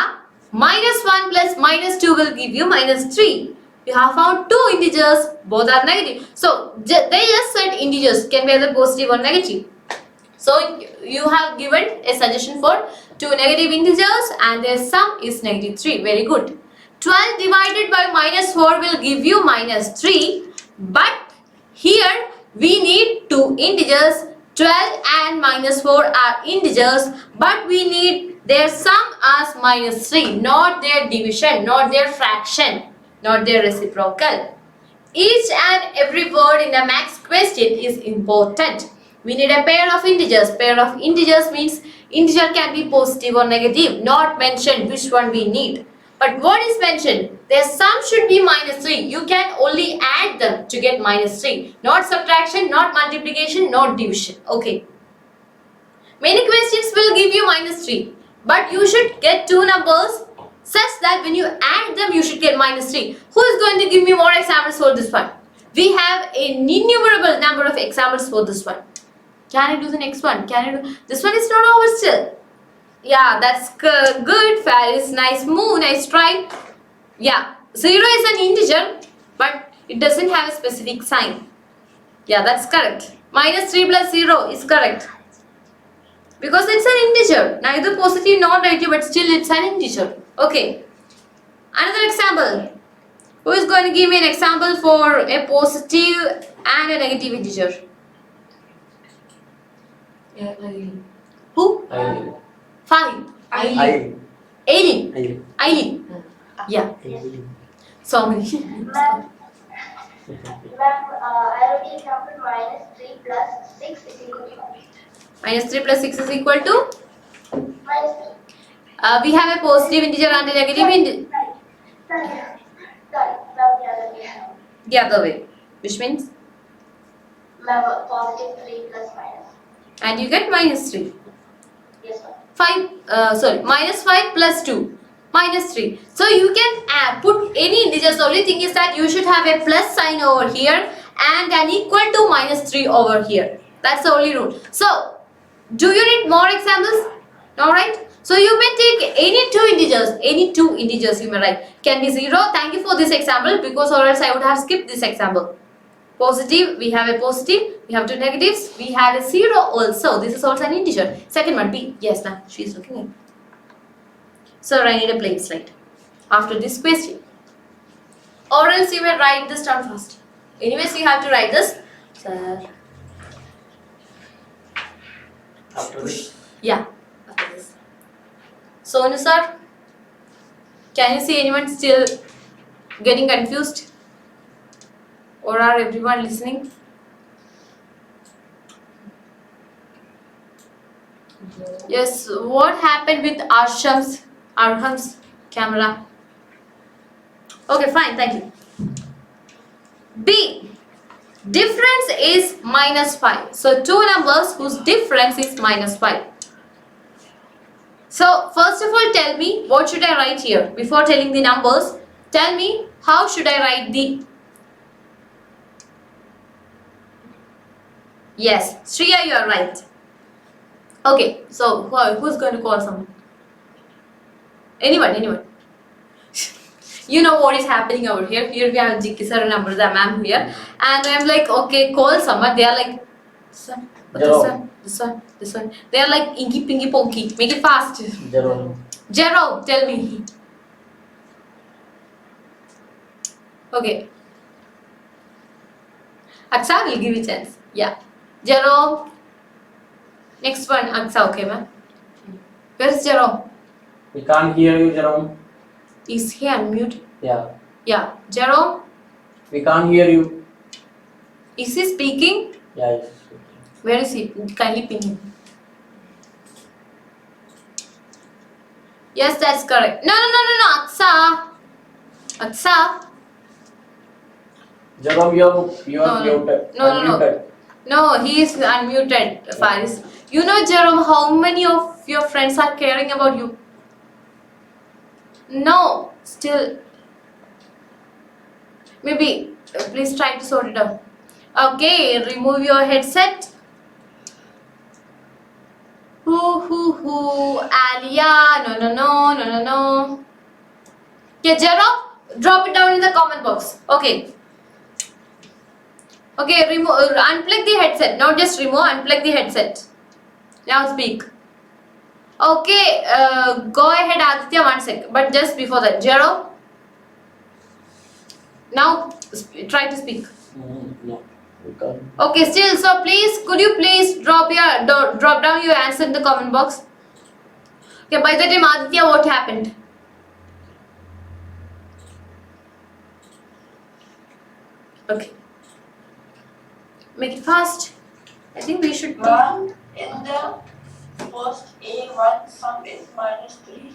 -1 plus -2 will give you -3. You have found 2 integers, both are negative. So they just said integers can be either positive or negative. So you have given a suggestion for 2 negative integers and their sum is -3. Very good. 12 divided by -4 will give you -3, but here we need 2 integers. 12 and -4 are integers, but we need their sum as -3, not their division, not their fraction, not their reciprocal. Each and every word in the maths question is important. We need a pair of integers. Pair of integers means integer can be positive or negative, not mentioned which one we need. But what is mentioned? Their sum should be -3. You can only add them to get -3. Not subtraction, not multiplication, not division. Okay. Many questions will give you -3. But you should get 2 numbers such that when you add them, you should get -3. Who is going to give me more examples for this one? We have an innumerable number of examples for this one. Can I do the next one? Can I do? This one is not over still. Yeah, that's good, Faris. Nice move, nice try. Yeah, 0 is an integer, but it doesn't have a specific sign. Yeah, that's correct. -3 plus 0 is correct. Because it's an integer. Neither positive nor negative, but still it's an integer. Okay. Another example. Who is going to give me an example for a positive and a negative integer? Yeah, who? Eileen. Fine. Eileen. Aileen. Aileen. Yeah. Eileen. So many. Ma'am, I already counted -3 plus 6 is equal to -3 plus 6 is equal to? -3. We have a positive integer and a negative integer. Sorry, now the other way. The other way. Which means? Ma'am, positive 3 plus minus. And you get -3. Yes, ma'am. 5 plus 2. -3. So you can put any integers. The only thing is that you should have a plus sign over here and an equal to -3 over here. That's the only rule. So, do you need more examples? Alright. So you may take any 2 integers. Any 2 integers you may write. Can be 0. Thank you for this example because or else I would have skipped this example. Positive, we have a positive. We have 2 negatives. We have a 0 also. This is also an integer. Second one, B. Yes, ma'am. She is looking at. Sir, I need a plain slate after this question. Or else you may write this down first. Anyways, you have to write this. Sir. After this. Yeah, after this. Sonu sir, can you see anyone still getting confused? Or are everyone listening? Yes, what happened with Arham's camera? Okay, fine, thank you. B. Difference is -5. So two numbers whose difference is -5. So first of all, tell me what should I write here before telling the numbers. Tell me how should I write the. Yes, Shreya, you are right. Okay, so who's going to call someone? Anyone. You know what is happening over here. Here we have GK sir and Amrita ma'am here, and I'm like, okay, call someone. They are like, son, this one. They are like inky pinky ponky. Make it fast. Jerome, tell me. Okay. Aksa will give you a chance. Yeah. Jerome. Next one, Aksa, okay, ma'am. Where's Jerome? We can't hear you, Jerome. Is he unmuted? Yeah. Yeah. Jerome, We can't hear you. is he speaking? Yeah, yes. Where is he? Kindly ping him. Yes, that's correct. No, Aksa. Aksa. Jerome, you are No. muted. No. Unmuted. No, he is unmuted, Faris. You know, Jerome, how many of your friends are caring about you? No, still. Maybe, please try to sort it out. Okay, remove your headset. Alia, no. Okay, Jerome, drop it down in the comment box. Okay, remove, unplug the headset. Not just remove, unplug the headset. Now speak. Okay, go ahead, Aditya, 1 sec. But just before that, Jerome, now try to speak. No, we can't. Okay, still, so please, could you please drop down your answer in the comment box? Okay, by the time, Aditya, what happened? Okay, make it fast. I think we should. Ma'am, in the first A1 sum is -3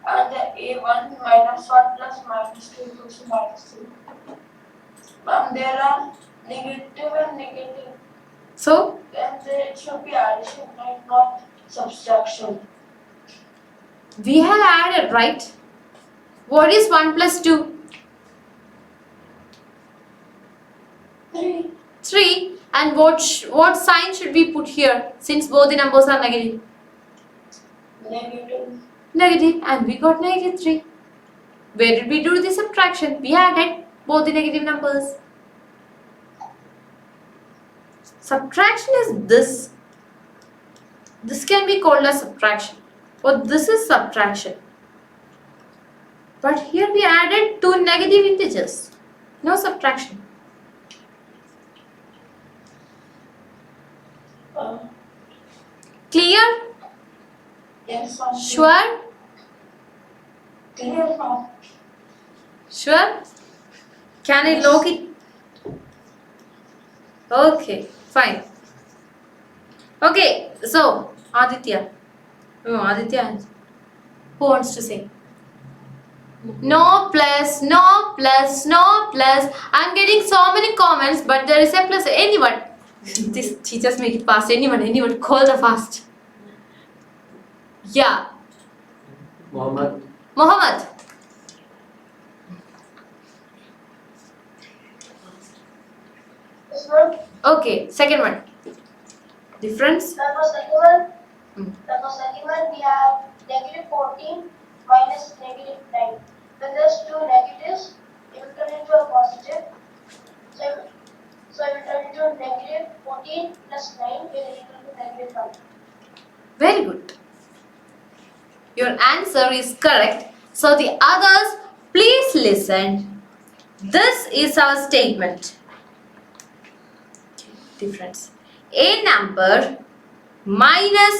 and the A1 -1 plus -2 equals to -3. Ma'am, there are negative and negative, So, and there it should be addition, right? Not subtraction. we have added, right? What is 1 plus 2? 3. 3. And what sign should we put here since both the numbers are negative? Negative. Negative, and we got -3. Where did we do the subtraction? We added both the negative numbers. Subtraction is this. This can be called as subtraction. Or this is subtraction. But here we added two negative integers. No subtraction. Clear? Yes, ma'am. Sure? Clear, ma'am. Sure? Can I lock it? Okay, fine. Okay, so Aditya. No, Aditya. Who wants to say? No plus, no plus, no plus. I'm getting so many comments, but there is a plus. Anyone? These teachers make it fast. Anyone, call the fast. Yeah, Mohammed. Mohammed. This one, Okay, second one. Difference? that was second one. Hmm. That was second one. We have -14 minus -9. When there's two negatives, it will turn into a positive. So it will turn into -14 plus 9 will equal to -1. Very good. Your answer is correct. So the others, please listen. This is our statement. Difference. A number minus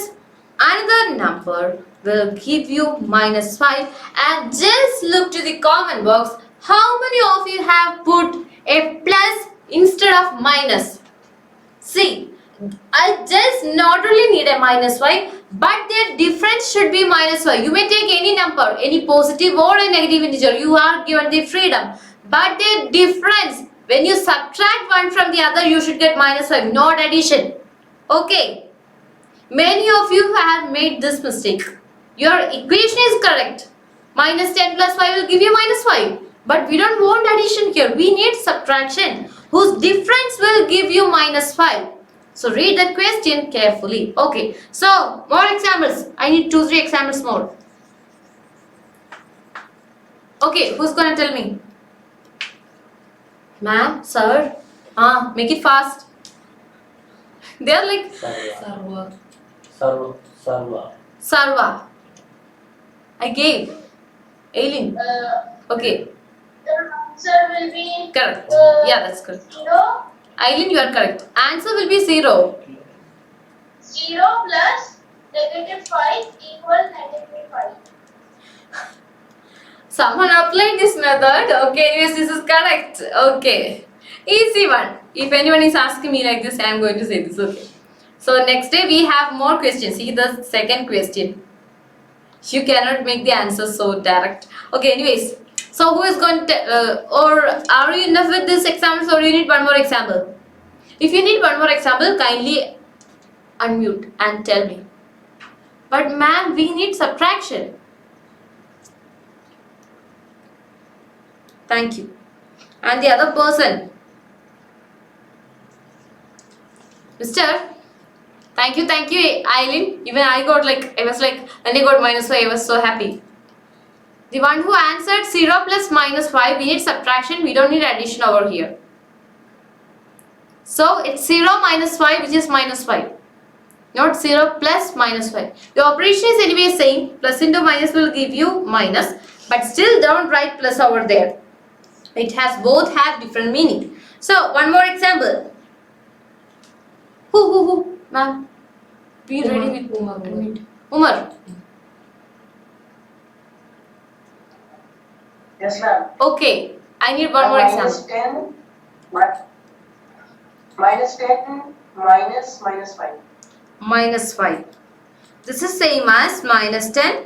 another number will give you -5. And just look to the comment box. How many of you have put a plus instead of minus? See, I just not only need a minus 5, but their difference should be minus 5. You may take any number, any positive or a negative integer. You are given the freedom. But their difference, when you subtract one from the other, you should get minus 5, not addition. Okay. Many of you have made this mistake. Your equation is correct. Minus 10 plus 5 will give you minus 5. But we don't want addition here. We need subtraction, whose difference will give you minus 5. So read the question carefully. Okay. So more examples. I need 2-3 examples more. Okay. Who's gonna tell me? Ma'am, sir. Make it fast. They are like Sarva. I gave. Aileen. Okay. The answer will be Correct. Yeah, that's correct. 0. Aileen, you are correct. Answer will be 0. 0 plus negative 5 equals negative 5. Someone applied this method. Okay, anyways, this is correct. Okay. Easy one. If anyone is asking me like this, I am going to say this. Okay. So next day we have more questions. See the second question. You cannot make the answer so direct. Okay, anyways. So who is going to, or are you enough with this example, or you need one more example? If you need one more example, kindly unmute and tell me. But ma'am, we need subtraction. Thank you. And the other person. Mister. Thank you, Eileen. Even I got I was when I got minus 5, I was so happy. The one who answered 0 plus minus 5, we need subtraction, we don't need addition over here. So it's 0 minus 5, which is minus 5. Not 0 plus minus 5. The operation is anyway same. Plus into minus will give you minus. But still don't write plus over there. It has both have different meaning. So one more example. Who? Ma'am. Be ready with Umar. Yes, ma'am. Okay. I need one more example. Minus 10 minus 5. Minus 5. This is same as minus 10,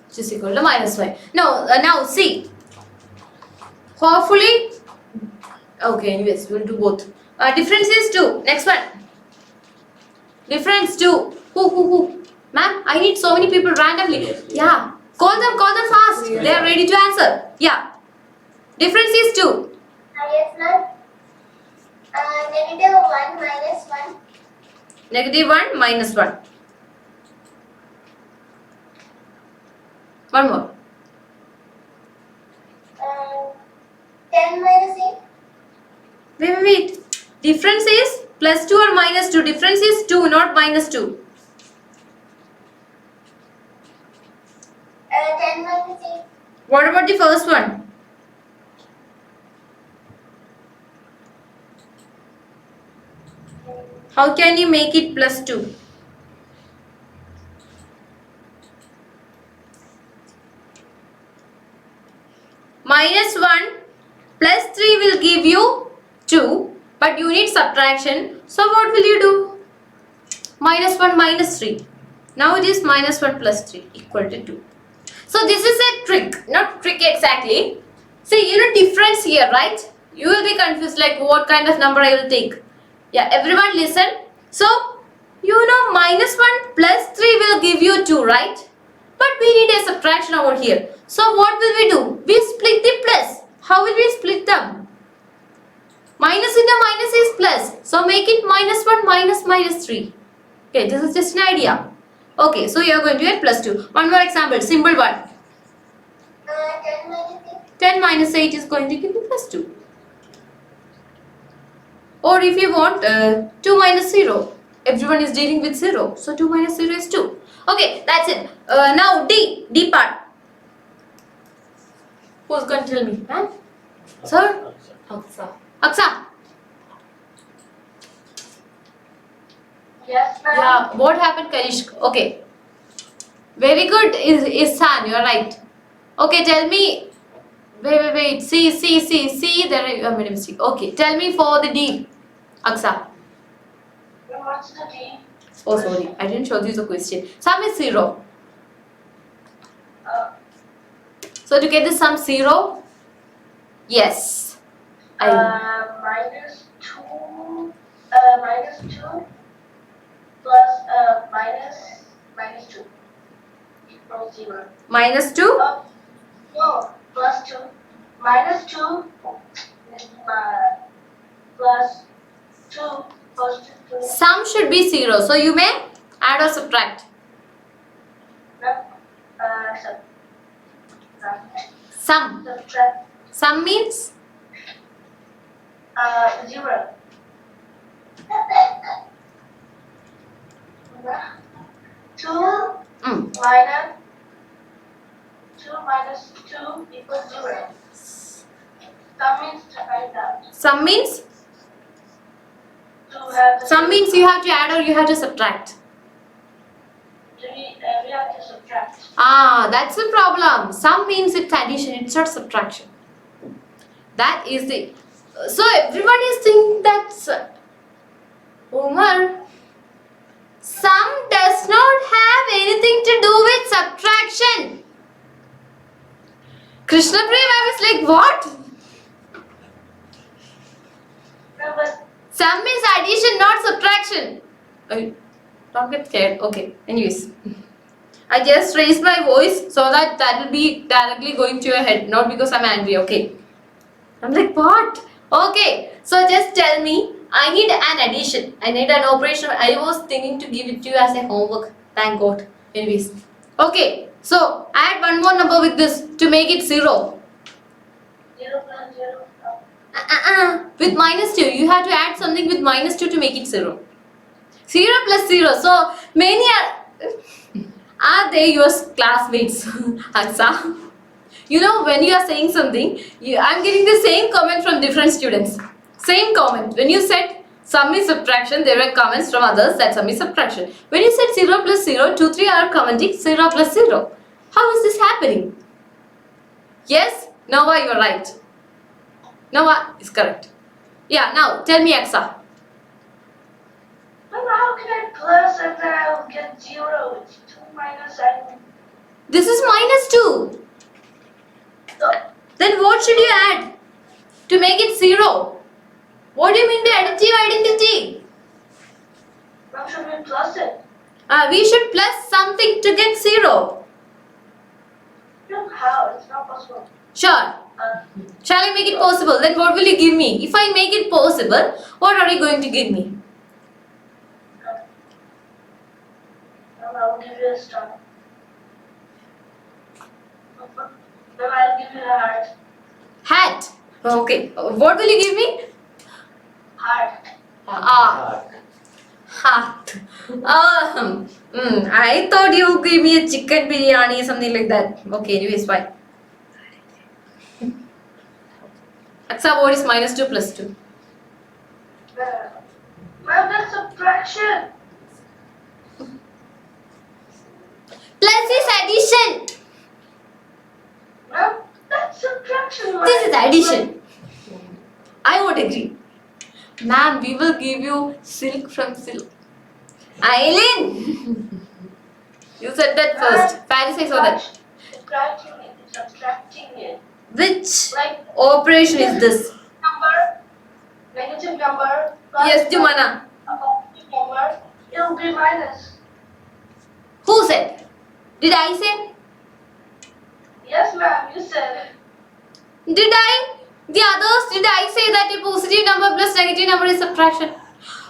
which is equal to minus 5. Now see. Hopefully. Okay, anyways, we'll do both. Difference is 2. Next one. Difference 2. Who? Ma'am, I need so many people randomly. Yes. Yeah. Call them fast. Yeah. They are ready to answer. Yeah. Difference is 2. Yes, ma'am. Negative 1 minus 1. Negative 1 minus 1. One more. 10 minus 8. Wait. Difference is plus 2 or minus 2. Difference is 2, not minus 2. 10 minus 8. What about the first one? How can you make it plus 2? Minus 1 plus 3 will give you 2, but you need subtraction. So what will you do? Minus 1 minus 3. Now it is minus 1 plus 3 equal to 2. So this is a trick, not trick exactly. See, difference here, right? You will be confused what kind of number I will take. Yeah, everyone listen. So, minus 1 plus 3 will give you 2, right? But we need a subtraction over here. So what will we do? We split the plus. How will we split them? Minus into minus is plus. So make it minus 1 minus 3. Okay, this is just an idea. Okay, so you are going to get plus 2. One more example, simple one. 10 minus 8. 10 minus 8 is going to give you plus 2. Or if you want 2 minus 0. Everyone is dealing with 0. So 2 minus 0 is 2. Okay, that's it. Now D part. Who's going to tell me? Huh? Sir? Aksa. Yes, ma'am. Yeah, what happened, Karishk? Okay. Very good, Ihsan, you are right. Okay, tell me. Wait. See, there I made a mistake. Okay, tell me for the D. Aksa. Then what's the D? Oh, sorry, I didn't show you the question. Sum is 0. Uh, So to get the sum 0, yes. minus 2 plus minus 2 equals 0. Minus 2. No, plus 2. Minus 2 plus 2 plus 2. Sum should be 0. So you may add or subtract. Sum. Subtract Sum means 0. 2 minus 2 equals 0. That means to find out. sum means To have the sum means you have to add or you have to subtract. we have to subtract. Ah, that's the problem. Sum means it's addition, it's not subtraction. That is the. So everyone is thinking that's Umar. Sum does not have anything to do with subtraction. Krishna Priya ma'am is like, what? No, but Sum means addition, not subtraction. Don't get scared. Okay. Anyways, I just raised my voice so that will be directly going to your head, not because I'm angry. Okay. I'm like, what? Okay. So just tell me. I need an addition. I need an operation. I was thinking to give it to you as a homework. Thank God. Anyways. Okay. So add one more number with this to make it 0. 0 plus 0. With minus 2. You have to add something with minus 2 to make it 0. 0 plus 0. So many are they your classmates? Aksa. You know, when you are saying something, I'm getting the same comment from different students. Same comment. When you said sum is subtraction, there were comments from others that sum is subtraction. When you said 0 plus 0, 2, 3 are commenting 0 plus 0. How is this happening? Yes? Nova, you are right. Nova is correct. Yeah, now tell me Aksa. But how can I plus and then I'll get 0? It's 2 minus and This is minus 2. so Then what should you add to make it 0? What do you mean by additive identity? how should we plus it? We should plus something to get 0. No, how? It's not possible. Sure. Shall I make it possible? Then what will you give me? If I make it possible, what are you going to give me? I'll give you a star. Then I'll give you a heart. Hat. Okay. What will you give me? Heart. Hat. I thought you give me a chicken biryani, something like that. Okay, anyways, fine. Aksa, what is minus 2 plus 2? Well, that's subtraction. Plus is addition. Well, that's subtraction. This is addition. I won't agree. Ma'am, we will give you silk from silk. Aileen! You said that first. Paris, I saw that. Subtracting it. Which Like operation is this? number, negative number, plus Yes, Jumana. a positive number, it'll be minus. Who said? Did I say? Yes, ma'am, you said. Did I? The others, did I say that a positive number plus negative number is subtraction?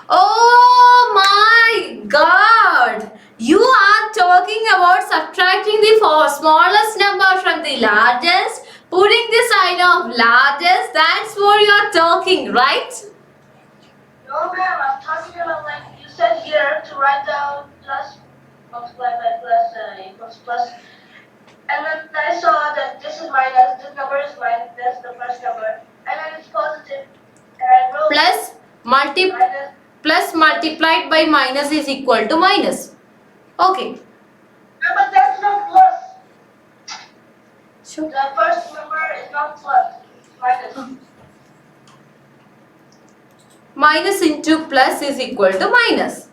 Oh my god! You are talking about subtracting the smallest number from the largest, putting the sign of largest, that's what you are talking, right? No, ma'am, I'm talking about like you said here to write down plus, multiply by plus, equals plus. And then I saw that this is minus, this number is minus, that's the first number. And then it's positive. And I wrote minus. Plus multiplied by minus is equal to minus. Okay. No, but that's not plus. Sure. The first number is not plus, it's minus. Minus into plus is equal to minus.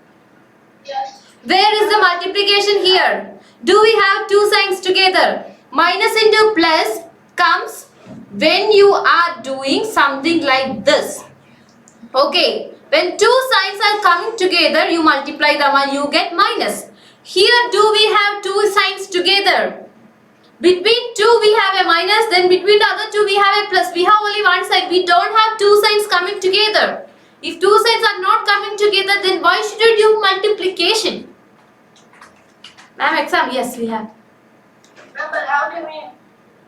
Yes. Where is the multiplication here? Do we have two signs together? Minus into plus comes when you are doing something like this. Okay, when two signs are coming together, you multiply them and you get minus. Here, do we have two signs together? Between two we have a minus, then between the other two we have a plus. We have only one side. We don't have two signs coming together. If two sides are not coming together, then why should you do multiplication? Ma'am, exam, yes, we have. No, but how can we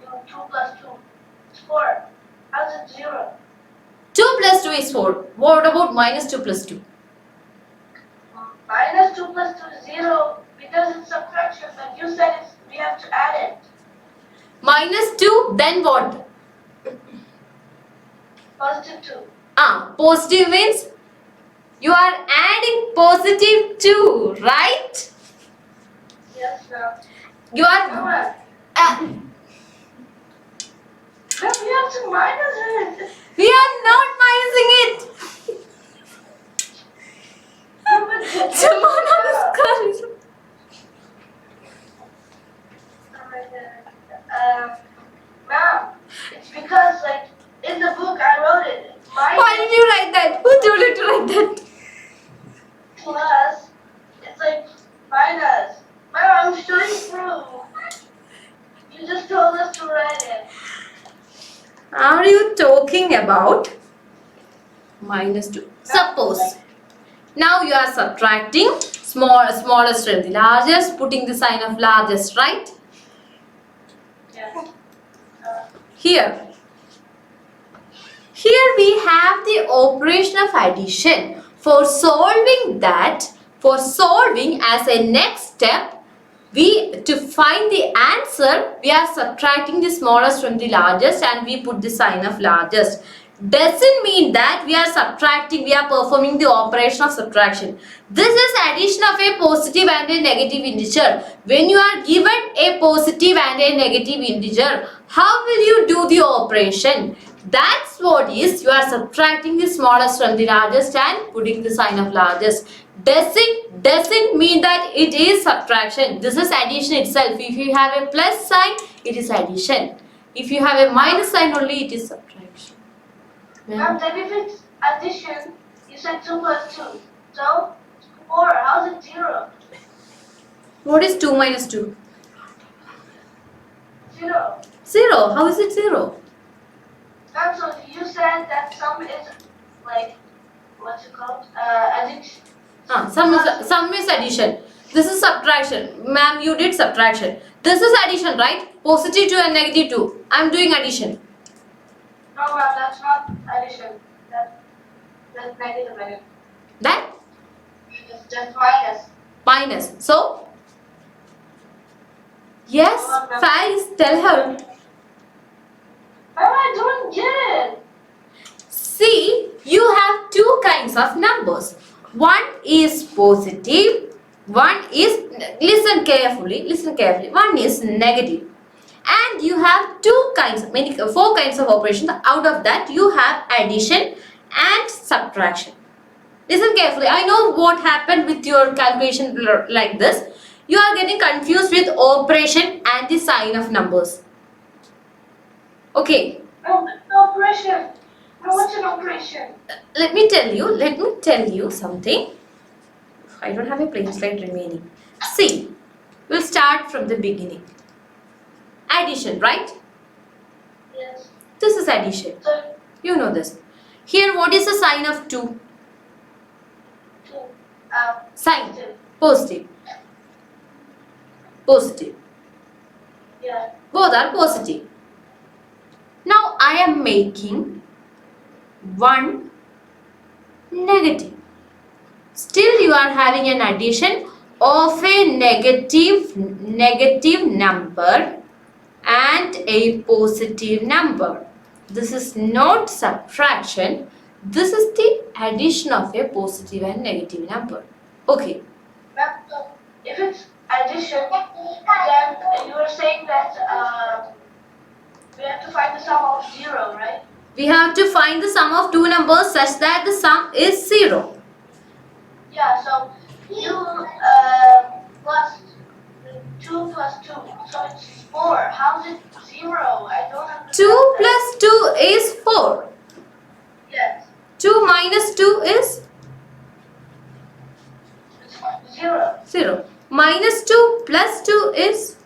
do 2 plus 2? It's 4. How's it 0? 2 plus 2 is 4. What about minus 2 plus 2? Minus 2 plus 2 is 0 because it's subtraction, but you said we have to add it. Minus 2, then what? Positive 2. Positive means you are adding positive 2, right? Yes, ma'am. You are... Come on. Uh, But we have to minus it. we are not minusing it. No, but Jamana is correct. Ma'am, it's because like in the book I wrote it. Why did you write that? Who told you to write that? Plus, it's like minus. Ma'am, I'm showing proof. You just told us to write it. Are you talking about minus 2? Suppose now you are subtracting smallest from the largest, putting the sign of largest, right? Yes. Here we have the operation of addition. For solving as a next step, to find the answer, we are subtracting the smallest from the largest and we put the sign of largest. Doesn't mean that we are performing the operation of subtraction. This is addition of a positive and a negative integer. When you are given a positive and a negative integer, how will you do the operation? That's what is, you are subtracting the smallest from the largest and putting the sign of largest. Doesn't mean that it is subtraction. This is addition itself. If you have a plus sign, it is addition. If you have a minus sign only, it is subtraction. Ma'am, then if it's addition, you said 2 plus 2. So, 4. How's it 0? What is 2 minus 2? 0. 0. How is it 0? Ma'am, so you said that sum is like, what's it called? Addition. Sum is addition. This is subtraction. Ma'am, you did subtraction. This is addition, right? Positive 2 and negative 2. I am doing addition. No, ma'am, that's not addition. That's negative. That? It's just minus. Minus. So? Yes, Faiz, tell her. Ma'am, I don't get it. See, you have two kinds of numbers. One is positive, one is, listen carefully, one is negative. And you have four kinds of operations. Out of that, you have addition and subtraction. Listen carefully. I know what happened with your calculation like this. You are getting confused with operation and the sign of numbers. Okay. No, operation. No, what's an operation? Let me tell you something. I don't have a plain slide remaining. See, we'll start from the beginning. Addition, right? Yes. This is addition. So, You know this. Here, what is the sign of 2? 2. Sign. Positive. Positive. Yeah. Both are positive. Now, I am making one negative. Still, you are having an addition of a negative number and a positive number. This is not subtraction. This is the addition of a positive and negative number. Okay. Ma'am, so if it's addition, then you were saying that we have to find the sum of 0, right? We have to find the sum of two numbers such that the sum is 0. Yeah, so you plus 2 plus 2, so it's 4. How's it 0? I don't understand. 2 plus 2 is 4. Yes, 2 minus 2 is it's 0. 0. Minus 2 plus 2 is...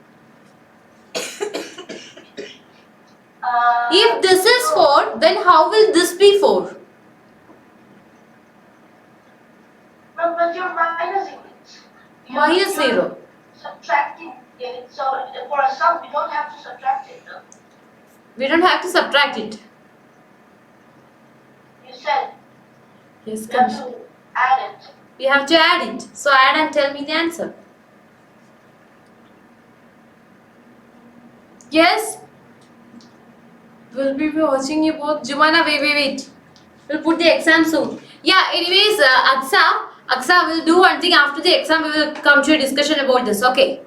If this is 4, then how will this be 4? But you're minusing it. Minus You're 0. subtracting it. So for a sum, we don't have to subtract it. No? We don't have to subtract it. You said Yes, you have to add it. we have to add it. So add and tell me the answer. Yes? We'll be watching you both. Jumana, wait. We'll put the exam soon. Yeah, anyways, Aksa will do one thing. After the exam, we will come to a discussion about this. Okay.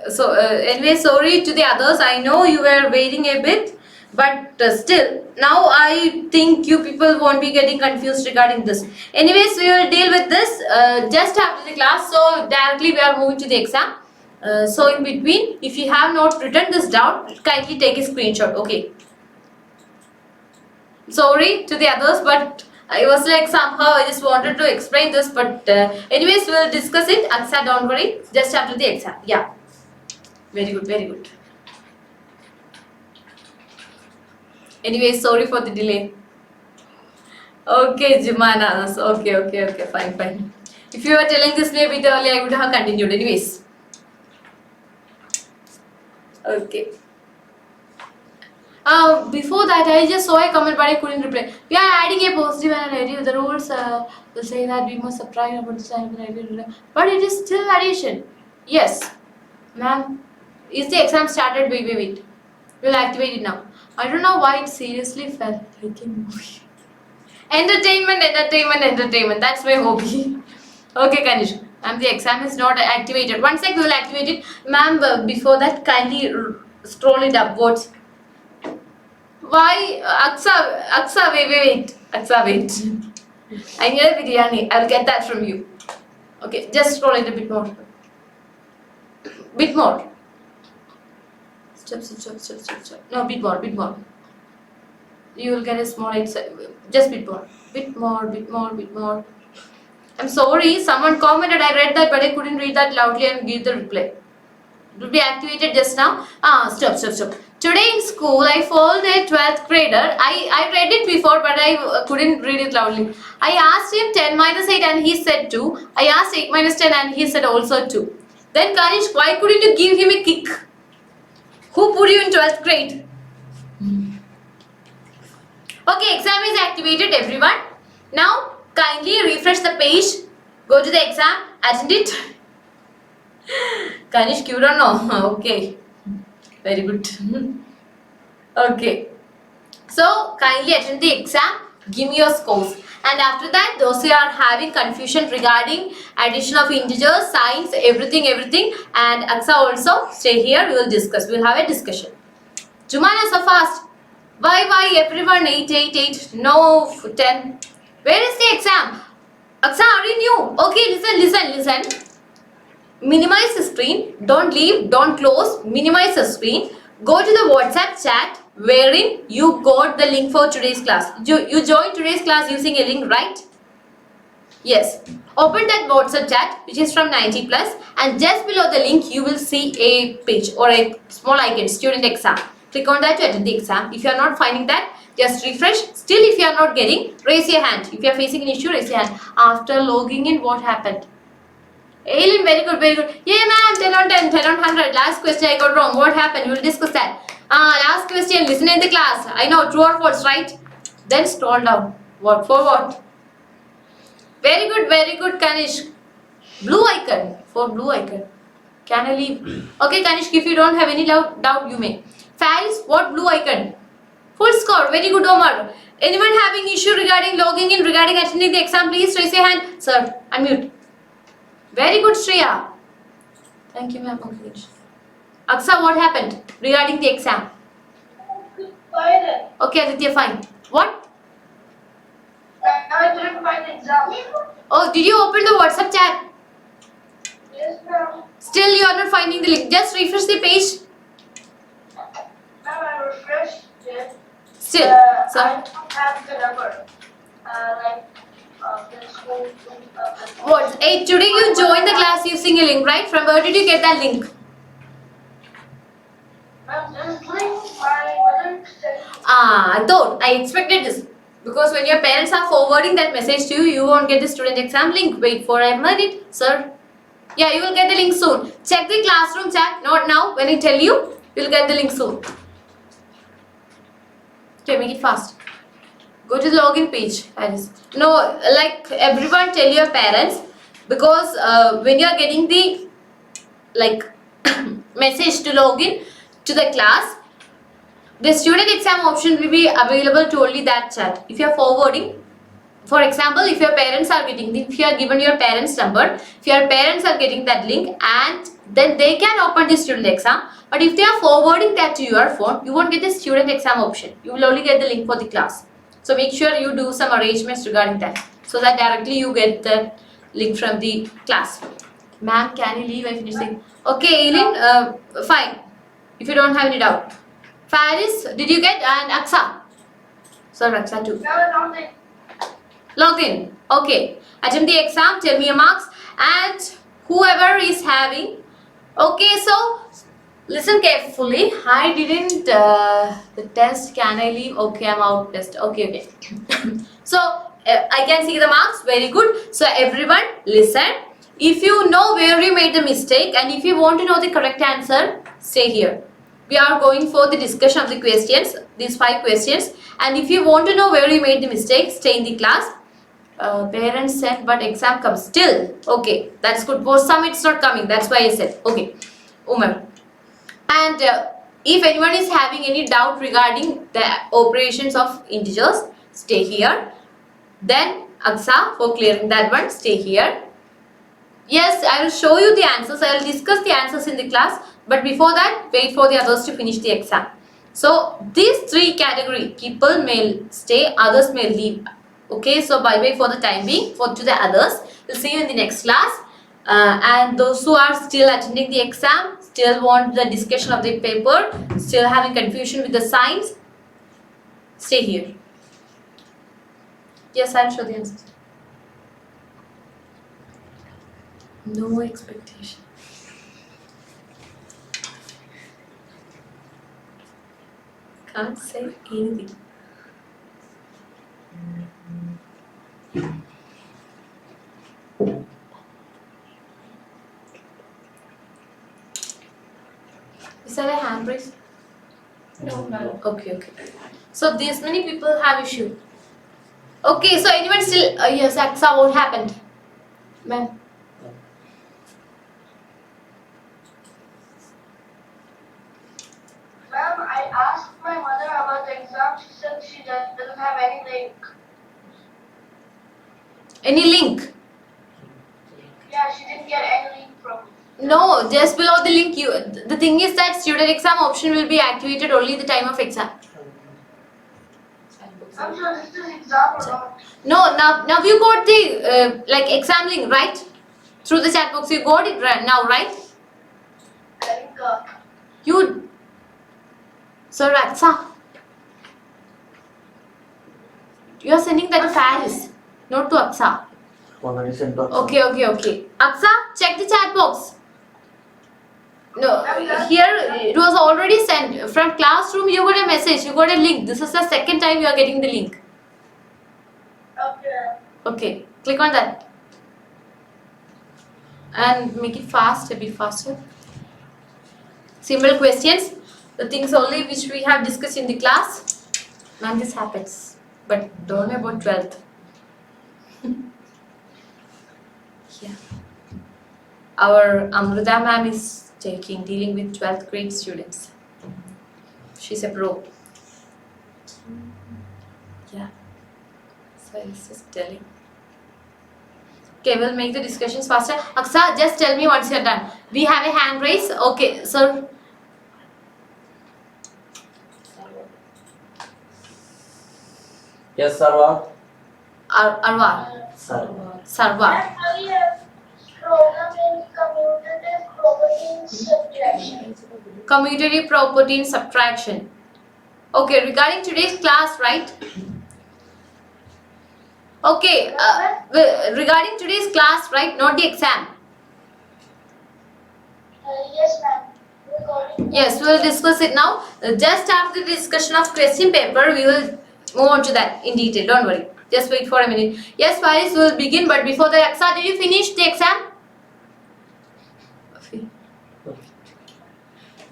So, anyway, sorry to the others. I know you were waiting a bit. But still, now I think you people won't be getting confused regarding this. Anyways, we will deal with this just after the class. So, directly we are moving to the exam. So, in between, if you have not written this down, kindly take a screenshot. Okay. Sorry to the others, but I was like somehow I just wanted to explain this. But anyways, we will discuss it. Aksa, don't worry. Just after the exam. Yeah. Very good. Anyway, sorry for the delay. Okay, Jumana. Okay, fine. If you were telling this a bit earlier, I would have continued. Anyways. Okay. Before that, I just saw a comment but I couldn't reply. We are adding a positive and a negative. The rules will say that we must subtract about the sign, but it is still addition. Yes, ma'am. Is the exam started? Wait. We'll activate it now. I don't know why it seriously felt like a movie. Entertainment. That's my hobby. Okay, Kanish. Ma'am, the exam is not activated. One sec, we will activate it. Ma'am, before that, kindly scroll it upwards. Why? Aksa, wait. Aksa, wait. I need a biryani. I'll get that from you. Okay, just scroll it a bit more. Bit more. Step. No, bit more. You will get a small just bit more. I'm sorry, someone commented, I read that, but I couldn't read that loudly and give the reply. It will be activated just now. Stop. Today in school, I followed a 12th grader. I read it before, but I couldn't read it loudly. I asked him 10 minus 8 and he said 2. I asked 8 minus 10 and he said also 2. Then Kanish, why couldn't you give him a kick? Who put you in 12th grade? Okay, exam is activated, everyone. Now, kindly refresh the page. Go to the exam, attend it. Kanish, you don't know. Okay. Very good. Okay. So, kindly attend the exam. Give me your scores. And after that, those who are having confusion regarding addition of integers, signs, everything. And Aksa also, stay here. We will discuss. We will have a discussion. Jumana, so fast. Why everyone 8. No 10. Where is the exam? Aksa, are you new? Okay, listen. Minimize the screen. Don't leave. Don't close. Minimize the screen. Go to the WhatsApp chat wherein you got the link for today's class. You joined today's class using a link, right? Yes. Open that WhatsApp chat which is from 90 plus and just below the link you will see a page or a small icon, student exam. Click on that to attend the exam. If you are not finding that, just refresh. Still, if you are not getting, raise your hand. If you are facing an issue, raise your hand. After logging in, what happened? Aileen, very good. Yeah, ma'am, 10 on 100. Last question I got wrong. What happened? We will discuss that. Last question, listen in the class. I know, true or false, right? Then scroll down. What for what? Very good, Kanish. Blue icon. For blue icon. Can I leave? Okay, Kanish, if you don't have any doubt, you may. Faris, what blue icon? Full score. Very good, Omar. Anyone having issue regarding logging in, regarding attending the exam, please raise your hand. Sir, unmute. Very good, Shreya. Thank you, ma'am. Aksa, what happened regarding the exam? Fine then. Okay, Aditya, fine. What? I didn't find the exam. Oh, did you open the WhatsApp chat? Yes, ma'am. Still, you are not finding the link. Just refresh the page. Ma'am, I refreshed it. Still. I So, don't have the number. The school. what? Hey, today you joined the class using a link, right? From where did you get that link? Ma'am, this link my mother sent. I expected this. Because when your parents are forwarding that message to you, you won't get the student exam link. Wait for a minute, sir. Yeah, you will get the link soon. Check the classroom chat. Not now. When I tell you, you'll get the link soon. Okay, make it fast. Go to the login page, Alice. No, like everyone tell your parents, because when you are getting the like message to log in to the class, the student exam option will be available to only that chat. If you are forwarding, for example, if your parents are getting, if you are given your parents number, if your parents are getting that link, and then they can open the student exam. But if they are forwarding that to your phone, you won't get the student exam option. You will only get the link for the class. So make sure you do some arrangements regarding that, so that directly you get the link from the class. Ma'am, can you leave? I finished saying. Okay, Eileen, fine. If you don't have any doubt. Faris, did you get? And Aksa? Sorry, Aksa too. No, nothing. Log in. Okay. Attempt the exam. Tell me your marks. And whoever is having. Okay, so listen carefully. I didn't the test. Can I leave? Okay, I'm out test. Okay. So I can see the marks. Very good. So everyone listen. If you know where you made the mistake, and if you want to know the correct answer, stay here. We are going for the discussion of the questions, these 5 questions. And if you want to know where you made the mistake, stay in the class. Parents said, but exam comes still. Okay, that's good. For some, it's not coming. That's why I said. Okay, Umar. And if anyone is having any doubt regarding the operations of integers, stay here. Then Aksa, for clearing that one, stay here. Yes, I will show you the answers. I will discuss the answers in the class. But before that, wait for the others to finish the exam. So these 3 category people may stay, others may leave. Okay, so bye bye for the time being. For to the others, we'll see you in the next class. And those who are still attending the exam, still want the discussion of the paper, still having confusion with the signs, stay here. Yes, I'll show the answers. No expectation. Can't say anything. Is that a hand raise? No. Okay. So these many people have issue. Okay, so anyone still? Yes, Aksa, what happened? Ma'am. Ma'am, I asked my mother about the exam. She said she doesn't have any link. Any link? Yeah, she didn't get any link from me. No, just below the link. The thing is that student exam option will be activated only the time of exam. I'm sure this is exam or not. No, now you got the like exam link, right? Through the chat box, you got it right now, right? I think You, so Raksa, you are sending that to Faris, not to Aksa. Already sent to Aksa. Okay. Aksa, check the chat box. No, here it was already sent. From classroom, you got a message, you got a link. This is the second time you are getting the link. okay. Okay, click on that. And make it fast, a bit faster. Simple questions, the things only which we have discussed in the class. Ma'am, this happens, but don't know about 12th. Yeah. Our Amrita ma'am is dealing with 12th grade students. She's a pro. Yeah. So I was just telling. Okay, we'll make the discussions faster. Aksa, just tell me once you're done. We have a hand raise. Okay, sir. Yes, Sarva. Arwa. Sarva. Sarva. We have program in commutative property in subtraction. Commutative property in subtraction. Okay, regarding today's class, right? Okay, regarding today's class, right? Not the exam. Yes, ma'am. We got it. Yes, we will discuss it now. Just after the discussion of question paper, we will move on to that in detail. Don't worry. Just wait for a minute. Yes, Faris, we will begin. But before the exam, did you finish the exam?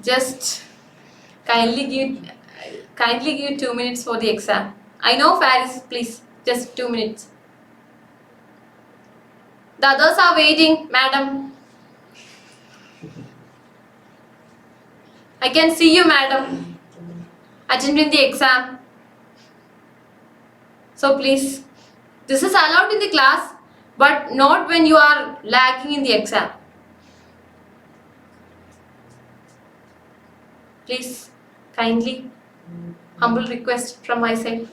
Just kindly give 2 minutes for the exam. I know, Faris. Please, just 2 minutes. The others are waiting, madam. I can see you, madam, attending the exam. So please, this is allowed in the class, but not when you are lagging in the exam. Please, kindly, humble request from my side.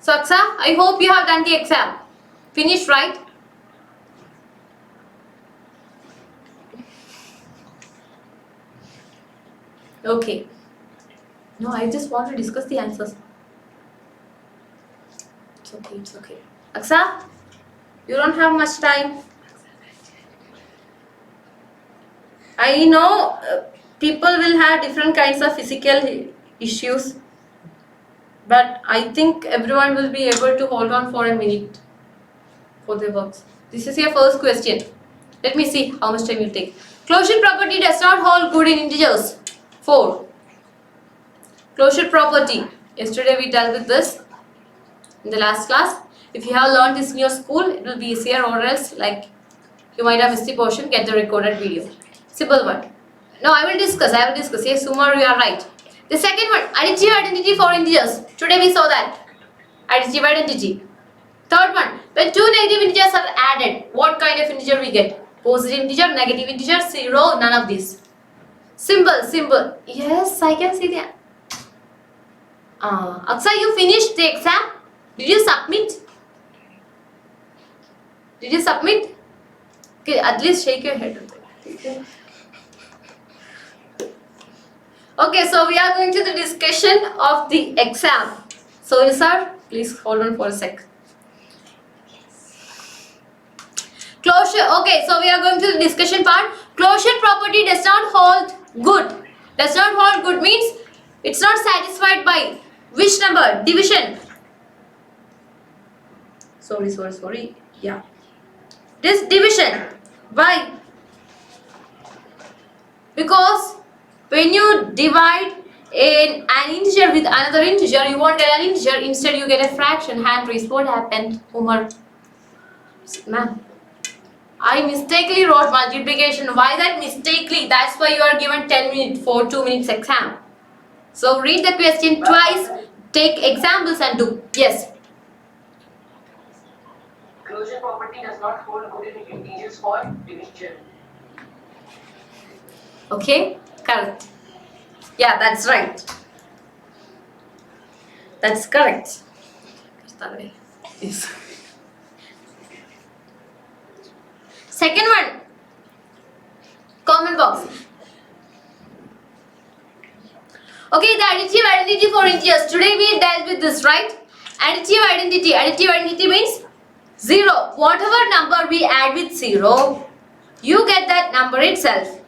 So Aksa, I hope you have done the exam. Finished, right? Okay. No, I just want to discuss the answers. It's okay, it's okay. Aksa, you don't have much time. I know people will have different kinds of physical issues, but I think everyone will be able to hold on for a minute for their works. This is your first question. Let me see how much time you take. Closure property does not hold good in integers. 4. Closure property. Yesterday we dealt with this in the last class. If you have learned this in your school, it will be easier, or else like you might have missed the portion, get the recorded video. Simple one. No, I will discuss. Yes, Sumar, you are right. The second one, additive identity for integers. Today we saw that. Additive identity. Third one, when two negative integers are added, what kind of integer we get? Positive integer, negative integer, 0, none of these. Simple. Yes, I can see that. Aksa, you finished the exam? Did you submit? Okay, at least shake your head. Okay, so we are going to the discussion of the exam. So, sir, please hold on for a sec. Closure. Okay, so we are going to the discussion part. Closure property does not hold good. Does not hold good means it's not satisfied by which number? Division. Sorry. Yeah. This division. Why? Because when you divide an integer with another integer, you won't get an integer. Instead, you get a fraction. Hand raise. What happened, Umar? Ma'am, I mistakenly wrote multiplication. Why that mistakenly? That's why you are given 10 minutes for 2 minutes exam. So read the question twice, take examples and do. Yes. Closure property does not hold good in integers for division. Okay, correct. Yeah, that's right. That's correct. Yes. Second one, comment box. Okay, the additive identity for integers. Today we dealt with this, right? Additive identity. Additive identity means 0. Whatever number we add with 0, you get that number itself.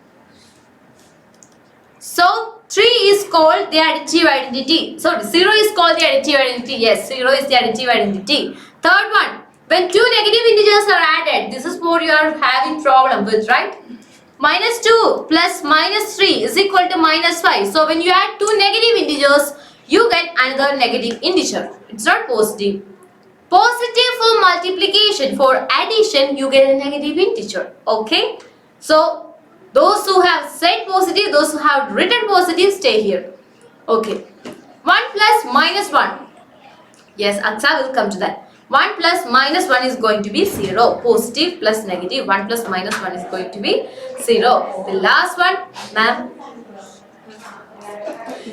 So 3 is called the additive identity. So 0 is called the additive identity. Yes, 0 is the additive identity. Third one, when two negative integers are added, this is what you are having problem with, right? -2 plus -3 is equal to -5. So when you add two negative integers, you get another negative integer. It's not positive. Positive for multiplication. For addition, you get a negative integer. Okay? So those who have said positive, those who have written positive, stay here. Okay. 1 plus -1. Yes, Aksa will come to that. 1 plus -1 is going to be 0. Positive plus negative. 1 plus -1 is going to be 0. The last one, ma'am.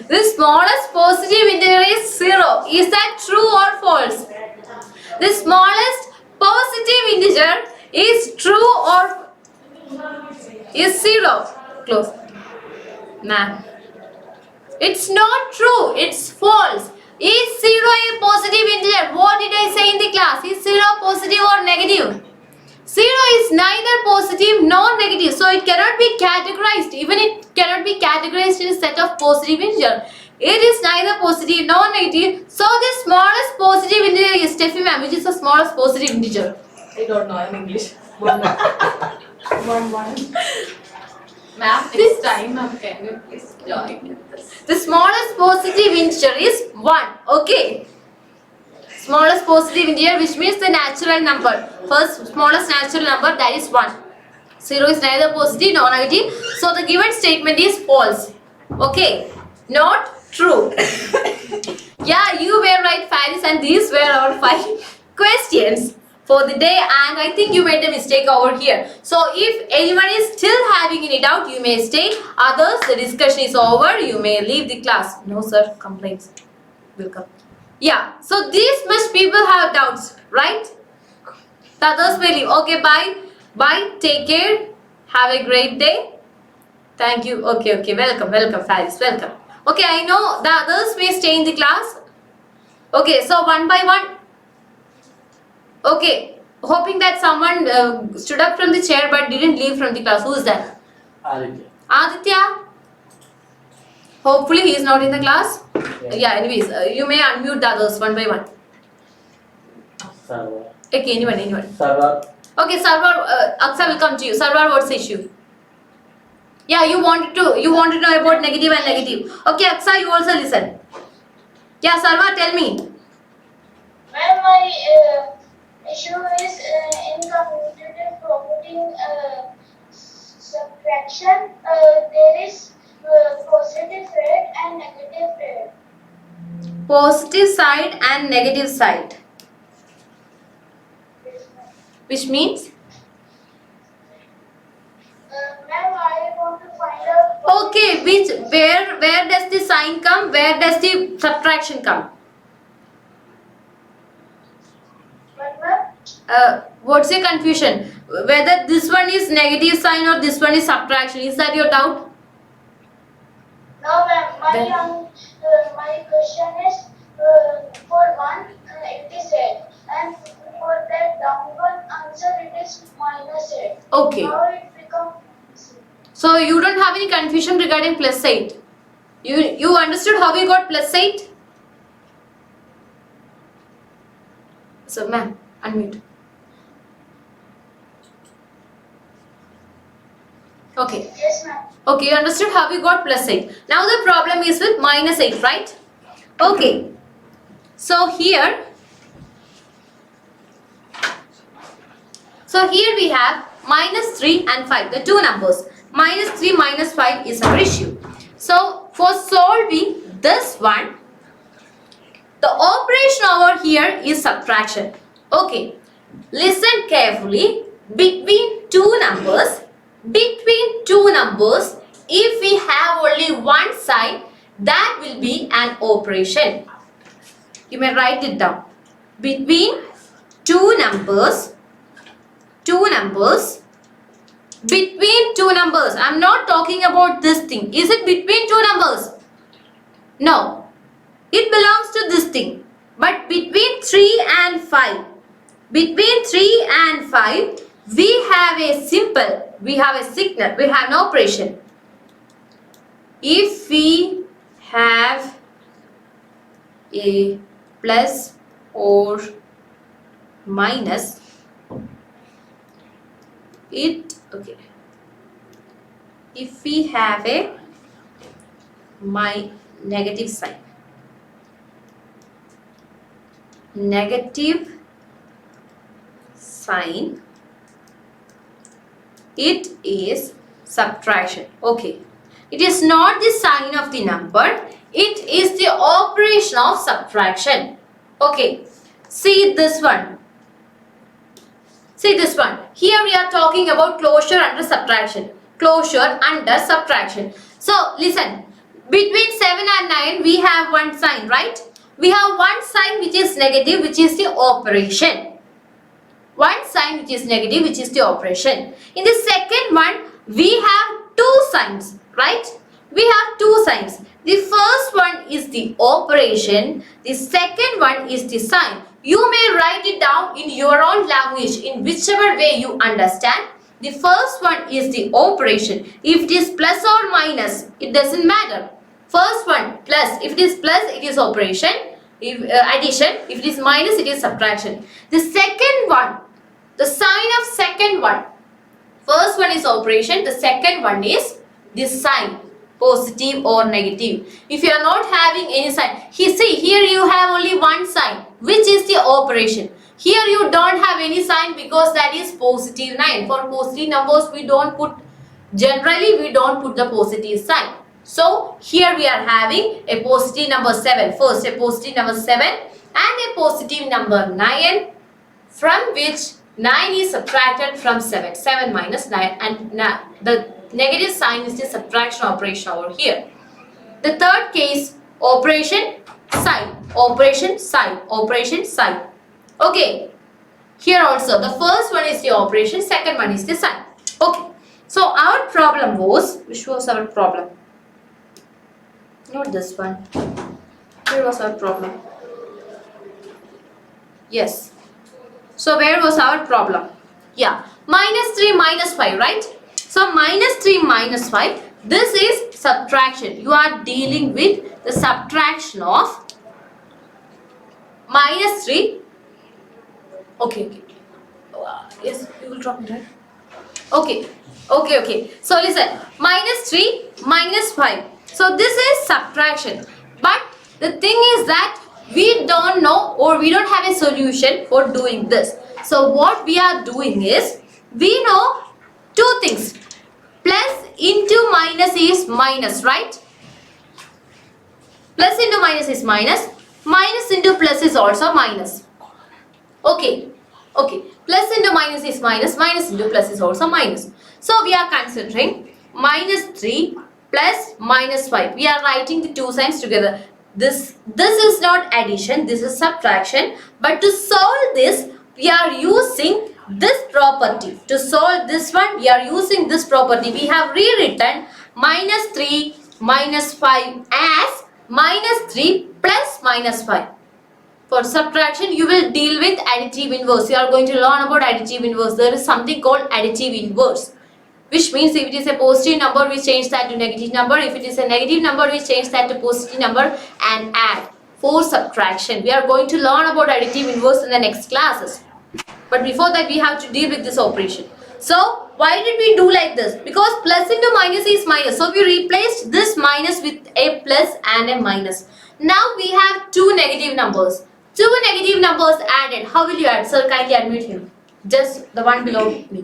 The smallest positive integer is 0. Is that true or false? The smallest positive integer is true or is 0? Close. Nah. It's not true. It's false. Is 0 a positive integer? What did I say in the class? Is 0 positive or negative? 0 is neither positive nor negative. So it cannot be categorized. Even it cannot be categorized in a set of positive integer. It is neither positive nor negative. So the smallest positive integer is Steffi ma'am. Which is the smallest positive integer? I don't know in English. One. Ma'am, it's time. Ma'am, can you please join this? The smallest positive integer is 1. Okay. Smallest positive integer, which means the natural number. First smallest natural number, that is 1. 0 is neither positive nor negative. So the given statement is false. Okay. Not true. Yeah, you were right, Faris, and these were our 5 questions for the day, and I think you made a mistake over here. So if anyone is still having any doubt, you may stay. Others, the discussion is over. You may leave the class. No sir, complaints will come. Yeah, so these much people have doubts, right? The others may leave. Okay, bye. Bye. Take care. Have a great day. Thank you. Okay, welcome, Faris, welcome. Okay, I know the others may stay in the class. Okay, so one by one. Okay, hoping that someone stood up from the chair but didn't leave from the class. Who is that? Aditya. Aditya? Hopefully he is not in the class. Yeah. Yeah, anyways, you may unmute the others one by one. Server. Okay, anyone. Server. Okay, Sarwar, Aksa will come to you. Sarwar, what's the issue? Yeah, you wanted to know about negative and negative. Okay, Aksa, you also listen. Yeah, Sarwar, tell me. Well, my issue is in commutative property subtraction. There is positive side and negative side. Positive side and negative side. Which means? Ma'am, I want to find out. Okay, where does the sign come? Where does the subtraction come? But ma'am, What's your confusion? Whether this one is negative sign or this one is subtraction. Is that your doubt? no, ma'am. Then- My question is for one it is 8, and for that downward answer it is -8. Okay. How it becomes? So you don't have any confusion regarding +8. You understood how we got +8? So ma'am, unmute. Okay. Yes, ma'am. Okay, you understood how we got +8. Now the problem is with -8, right? Okay. So here we have -3 and 5, the two numbers. -3 -5 is our issue. So for solving this one, the operation over here is subtraction. Okay, listen carefully. Between two numbers, if we have only one sign, that will be an operation. You may write it down. Between two numbers, I'm not talking about this thing. Is it between two numbers? No, it belongs to this thing. But between 3 and 5, we have a signal, we have an operation. If we have a plus or minus, if we have a negative sign, it is subtraction. Okay, it is not the sign of the number, it is the operation of subtraction. Okay, see this one. Here we are talking about closure under subtraction. So listen, between 7 and 9, we have one sign, right? We have one sign which is negative, which is the operation. One sign which is negative, which is the operation. In the second one, we have two signs, right? We have two signs. The first one is the operation. The second one is the sign. You may write it down in your own language, in whichever way you understand. The first one is the operation. If it is plus or minus, it doesn't matter. First one, plus. If it is plus, it is operation. If addition. If it is minus, it is subtraction. The second one, the sign of second one. First one is operation. The second one is this sign, positive or negative. If you are not having any sign, see here you have only one sign, which is the operation. Here you don't have any sign because that is positive 9. For positive numbers we don't put, generally we don't put the positive sign. So here we are having a positive number 7. First a positive number 7 and a positive number 9, from which 9 is subtracted from 7. 7 minus 9, and the negative sign is the subtraction operation over here. The third case, operation, sign, operation, sign, operation, sign. Okay, here also the first one is the operation, second one is the sign. Okay, so our problem was, which was our problem? Not this one. Where was our problem? Yes. So where was our problem? Yeah, minus 3 minus 5, right? So minus 3 minus 5, this is subtraction. You are dealing with the subtraction of minus 3. Okay. Yes, you will drop it, right? Okay. So listen, minus 3 minus 5. So this is subtraction. But the thing is that we don't know, or we don't have a solution for doing this. So what we are doing is, we know two things. Plus into minus is minus, right? Plus into minus is minus. Minus into plus is also minus. Okay. Plus into minus is minus. Minus into plus is also minus. So we are considering minus 3 plus minus 5. We are writing the two signs together. This is not addition, this is subtraction. But to solve this, we are using this property. To solve this one, we are using this property. We have rewritten minus 3 minus 5 as minus 3 plus minus 5. For subtraction, you will deal with additive inverse. You are going to learn about additive inverse. There is something called additive inverse, which means if it is a positive number, we change that to negative number. If it is a negative number, we change that to positive number and add. For subtraction, we are going to learn about additive inverse in the next classes. But before that, we have to deal with this operation. So why did we do like this? Because plus into minus is minus. So we replaced this minus with a plus and a minus. Now we have two negative numbers. Two negative numbers added. How will you add? Sir, kindly admit him. Just the one below me.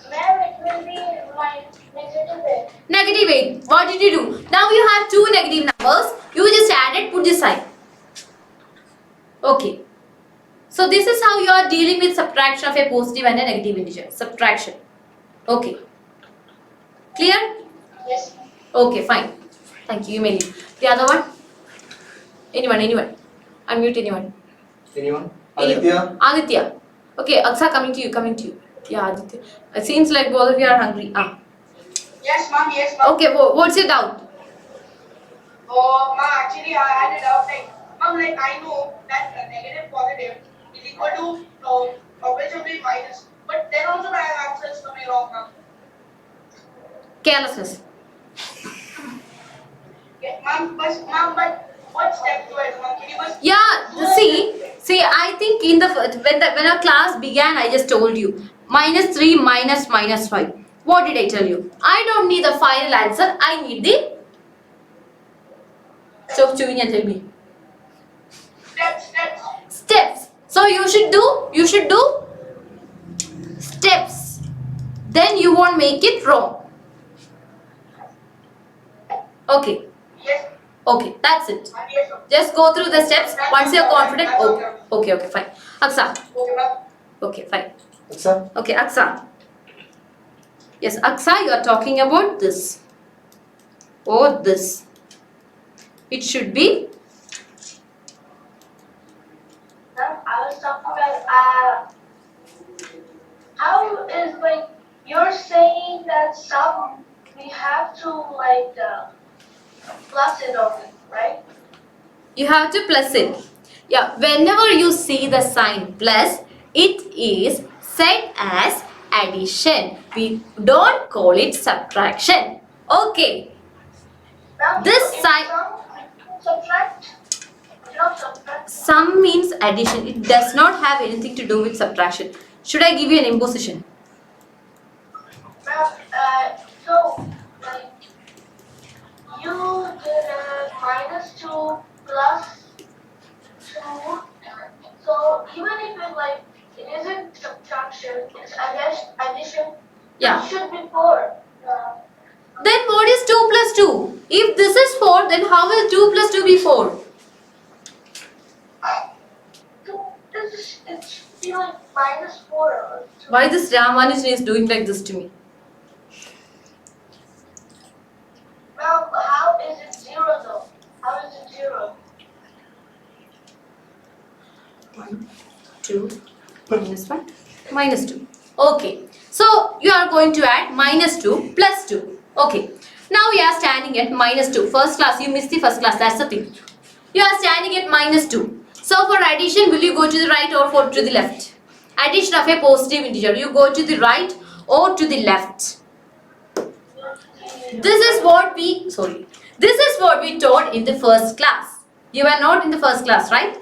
Ma'am, it will be my negative 8. Negative 8. What did you do? Now you have two negative numbers. You just added, put this sign. Okay. So this is how you are dealing with subtraction of a positive and a negative integer. Subtraction. Okay. Clear? Yes. Okay, fine. Thank you. You may leave. The other one? Anyone? Unmute anyone. Anyone? Anyone? Aditya. Okay, Aksa, coming to you. Yeah, Aditya. It seems like both of you are hungry. Yes, ma'am. Yes, ma'am. Okay, what's your doubt? Oh, ma'am, actually, I had a doubt. Like I know that negative positive is equal to obviously minus, but then also my answer is coming wrong, ma'am. Carelessness. Yeah, ma'am, but what step to it, ma'am? Can you just Yeah, see, I think when our class began, I just told you minus 3 minus 5. What did I tell you? I don't need the final answer. I need the tell me. Steps. So you should do steps. Then you won't make it wrong. Okay. yes, Okay, that's it. yes, ma'am. Just go through the steps. Once you're confident, okay, fine. Aksa. Okay, ma'am. Okay, fine. Aksa? Okay, Aksa. Yes, Aksa, you are talking about this. or this. It should be Ma'am, I was talking about how is like you're saying that some we have to like plus it on it, right? you have to plus it. Yeah, whenever you see the sign plus, it is said as addition. We don't call it subtraction. Okay. Ma'am, This so in sign, some subtract, not subtract. sum means addition. It does not have anything to do with subtraction. Should I give you an imposition? Ma'am, so like you did a -2 plus 2. So even if it like it isn't subtraction, it's addition. Yeah. It should be 4. Then what is 2 plus 2? If this is 4, then how will 2 plus 2 be 4? It should be like -4 or 2. Why this Ramanujan is doing like this to me? Now, how is it 0 though? How is it 0? 1, 2, -1, -2. Okay. So you are going to add -2 plus 2. Okay. Now we are standing at -2. First class, you missed the first class. That's the thing. You are standing at -2. So for addition, will you go to the right or to the left? Addition of a positive integer. You go to the right or to the left. This is what we taught in the first class. You were not in the first class, right?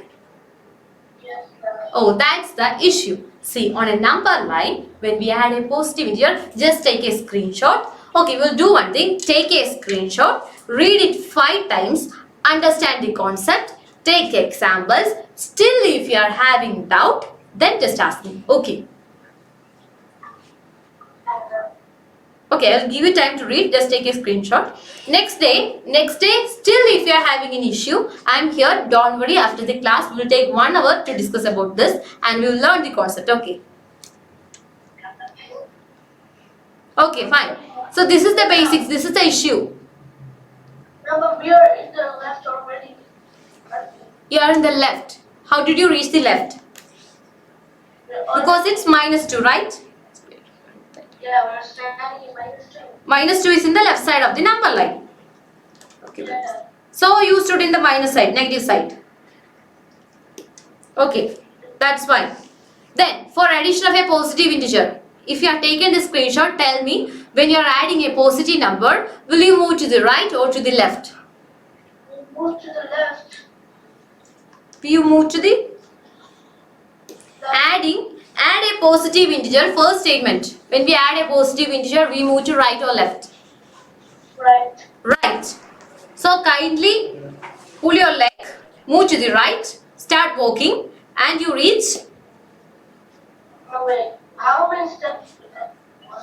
Yes, ma'am. Oh, that's the issue. See, on a number line, when we add a positive integer, just take a screenshot. Okay, we'll do one thing. Take a screenshot, read it 5 times, understand the concept, take examples. Still, if you are having doubt, then just ask me. Okay. Okay, I'll give you time to read. Just take a screenshot. Next day, still if you are having an issue, I'm here. Don't worry. After the class, we'll take 1 hour to discuss about this and we'll learn the concept. Okay. Okay, fine. So this is the basics. This is the issue. No, but we are in the left already. You are in the left. How did you reach the left? Because it's -2, right? Yeah, we're standing in -2. -2 is in the left side of the number line. Okay. Yeah. So you stood in the minus side, negative side. Okay, that's fine. Then for addition of a positive integer, if you have taken the screenshot, tell me when you are adding a positive number, will you move to the right or to the left? We move to the left. You move to the add a positive integer. First statement, when we add a positive integer, we move to right or left? Right. Right. So kindly pull your leg, move to the right, start walking, and you reach No, wait. How many steps?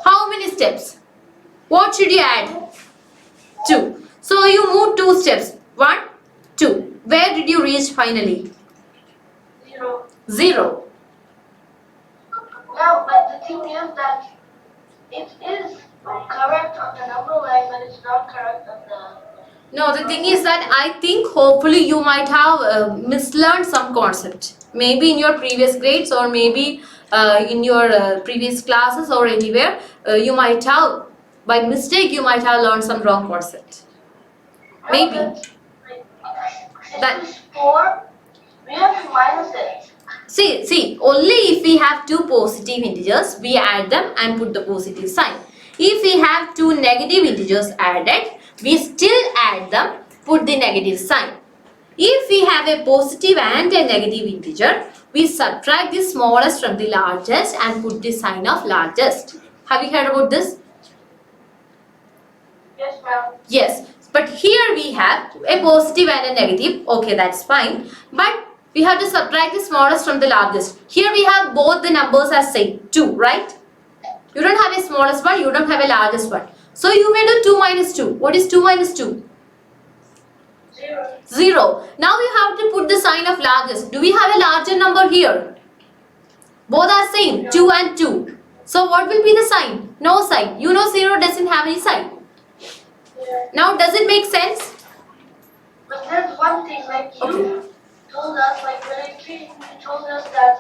how many steps? What should you add? 2. So you move 2 steps. 1, 2. Where did you reach finally? 0. 0. Now, but the thing is that it is correct on the number line, but it's not correct on the. No, the thing is that I think hopefully you might have mislearned some concept. Maybe in your previous grades or maybe in your previous classes or anywhere, you might have, by mistake, you might have learned some wrong concept. Maybe. That- That is 4. We have to minus it. See, only if we have 2 positive integers, we add them and put the positive sign. If we have 2 negative integers added, we still add them, put the negative sign. If we have a positive and a negative integer, we subtract the smallest from the largest and put the sign of largest. Have you heard about this? Yes, ma'am. Yes, but here we have a positive and a negative. Okay, that's fine. But we have to subtract the smallest from the largest. Here we have both the numbers as same, 2, right? You don't have a smallest one, you don't have a largest one. So you may do 2 minus 2. What is 2 minus 2? 0. 0. Now you have to put the sign of largest. Do we have a larger number here? Both are same, 2 and 2. So what will be the sign? No sign. You know 0 doesn't have any sign. Now does it make sense? But there's one thing, like you Okay. told us, like military, you told us that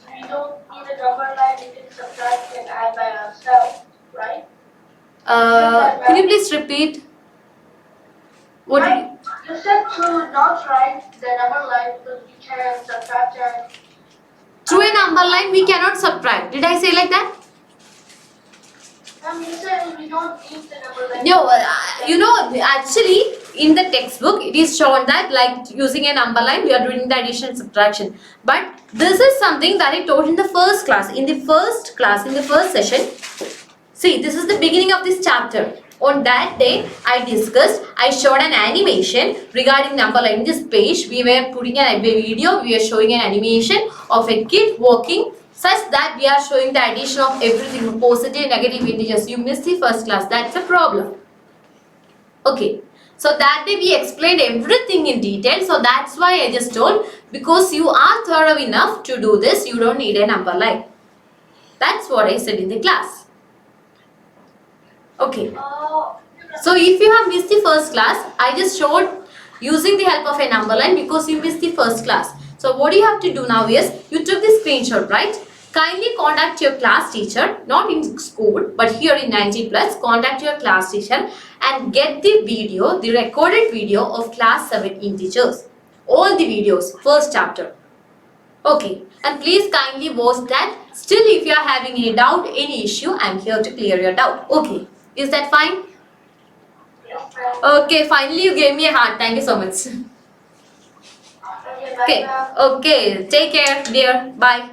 we don't need a number line, we can subtract and add by ourselves, right? Could you please repeat? What did you? You said to not write the number line because we can subtract and Through a number line we cannot subtract. Did I say like that? you said we don't need the number line. No, actually in the textbook it is shown that like using a number line we are doing the addition and subtraction. But this is something that I taught in the first class. In the first class, in the first session, see, this is the beginning of this chapter. On that day, I showed an animation regarding number line. In this page, we were putting a video, we were showing an animation of a kid walking such that we are showing the addition of everything, positive, negative integers. You missed the first class, that's a problem. Okay, so that day we explained everything in detail. So that's why I just told, because you are thorough enough to do this, you don't need a number line. That's what I said in the class. Okay. So if you have missed the first class, I just showed using the help of a number line because you missed the first class. So what you have to do now is, you took the screenshot, right? Kindly contact your class teacher, not in school, but here in 90 plus, contact your class teacher and get the video, the recorded video of class 7 integers. All the videos, first chapter. Okay, and please kindly watch that. Still, if you are having any doubt, any issue, I am here to clear your doubt. Okay, is that fine? Okay, finally you gave me a heart. Thank you so much. Okay, take care, dear. Bye.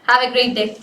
Have a great day.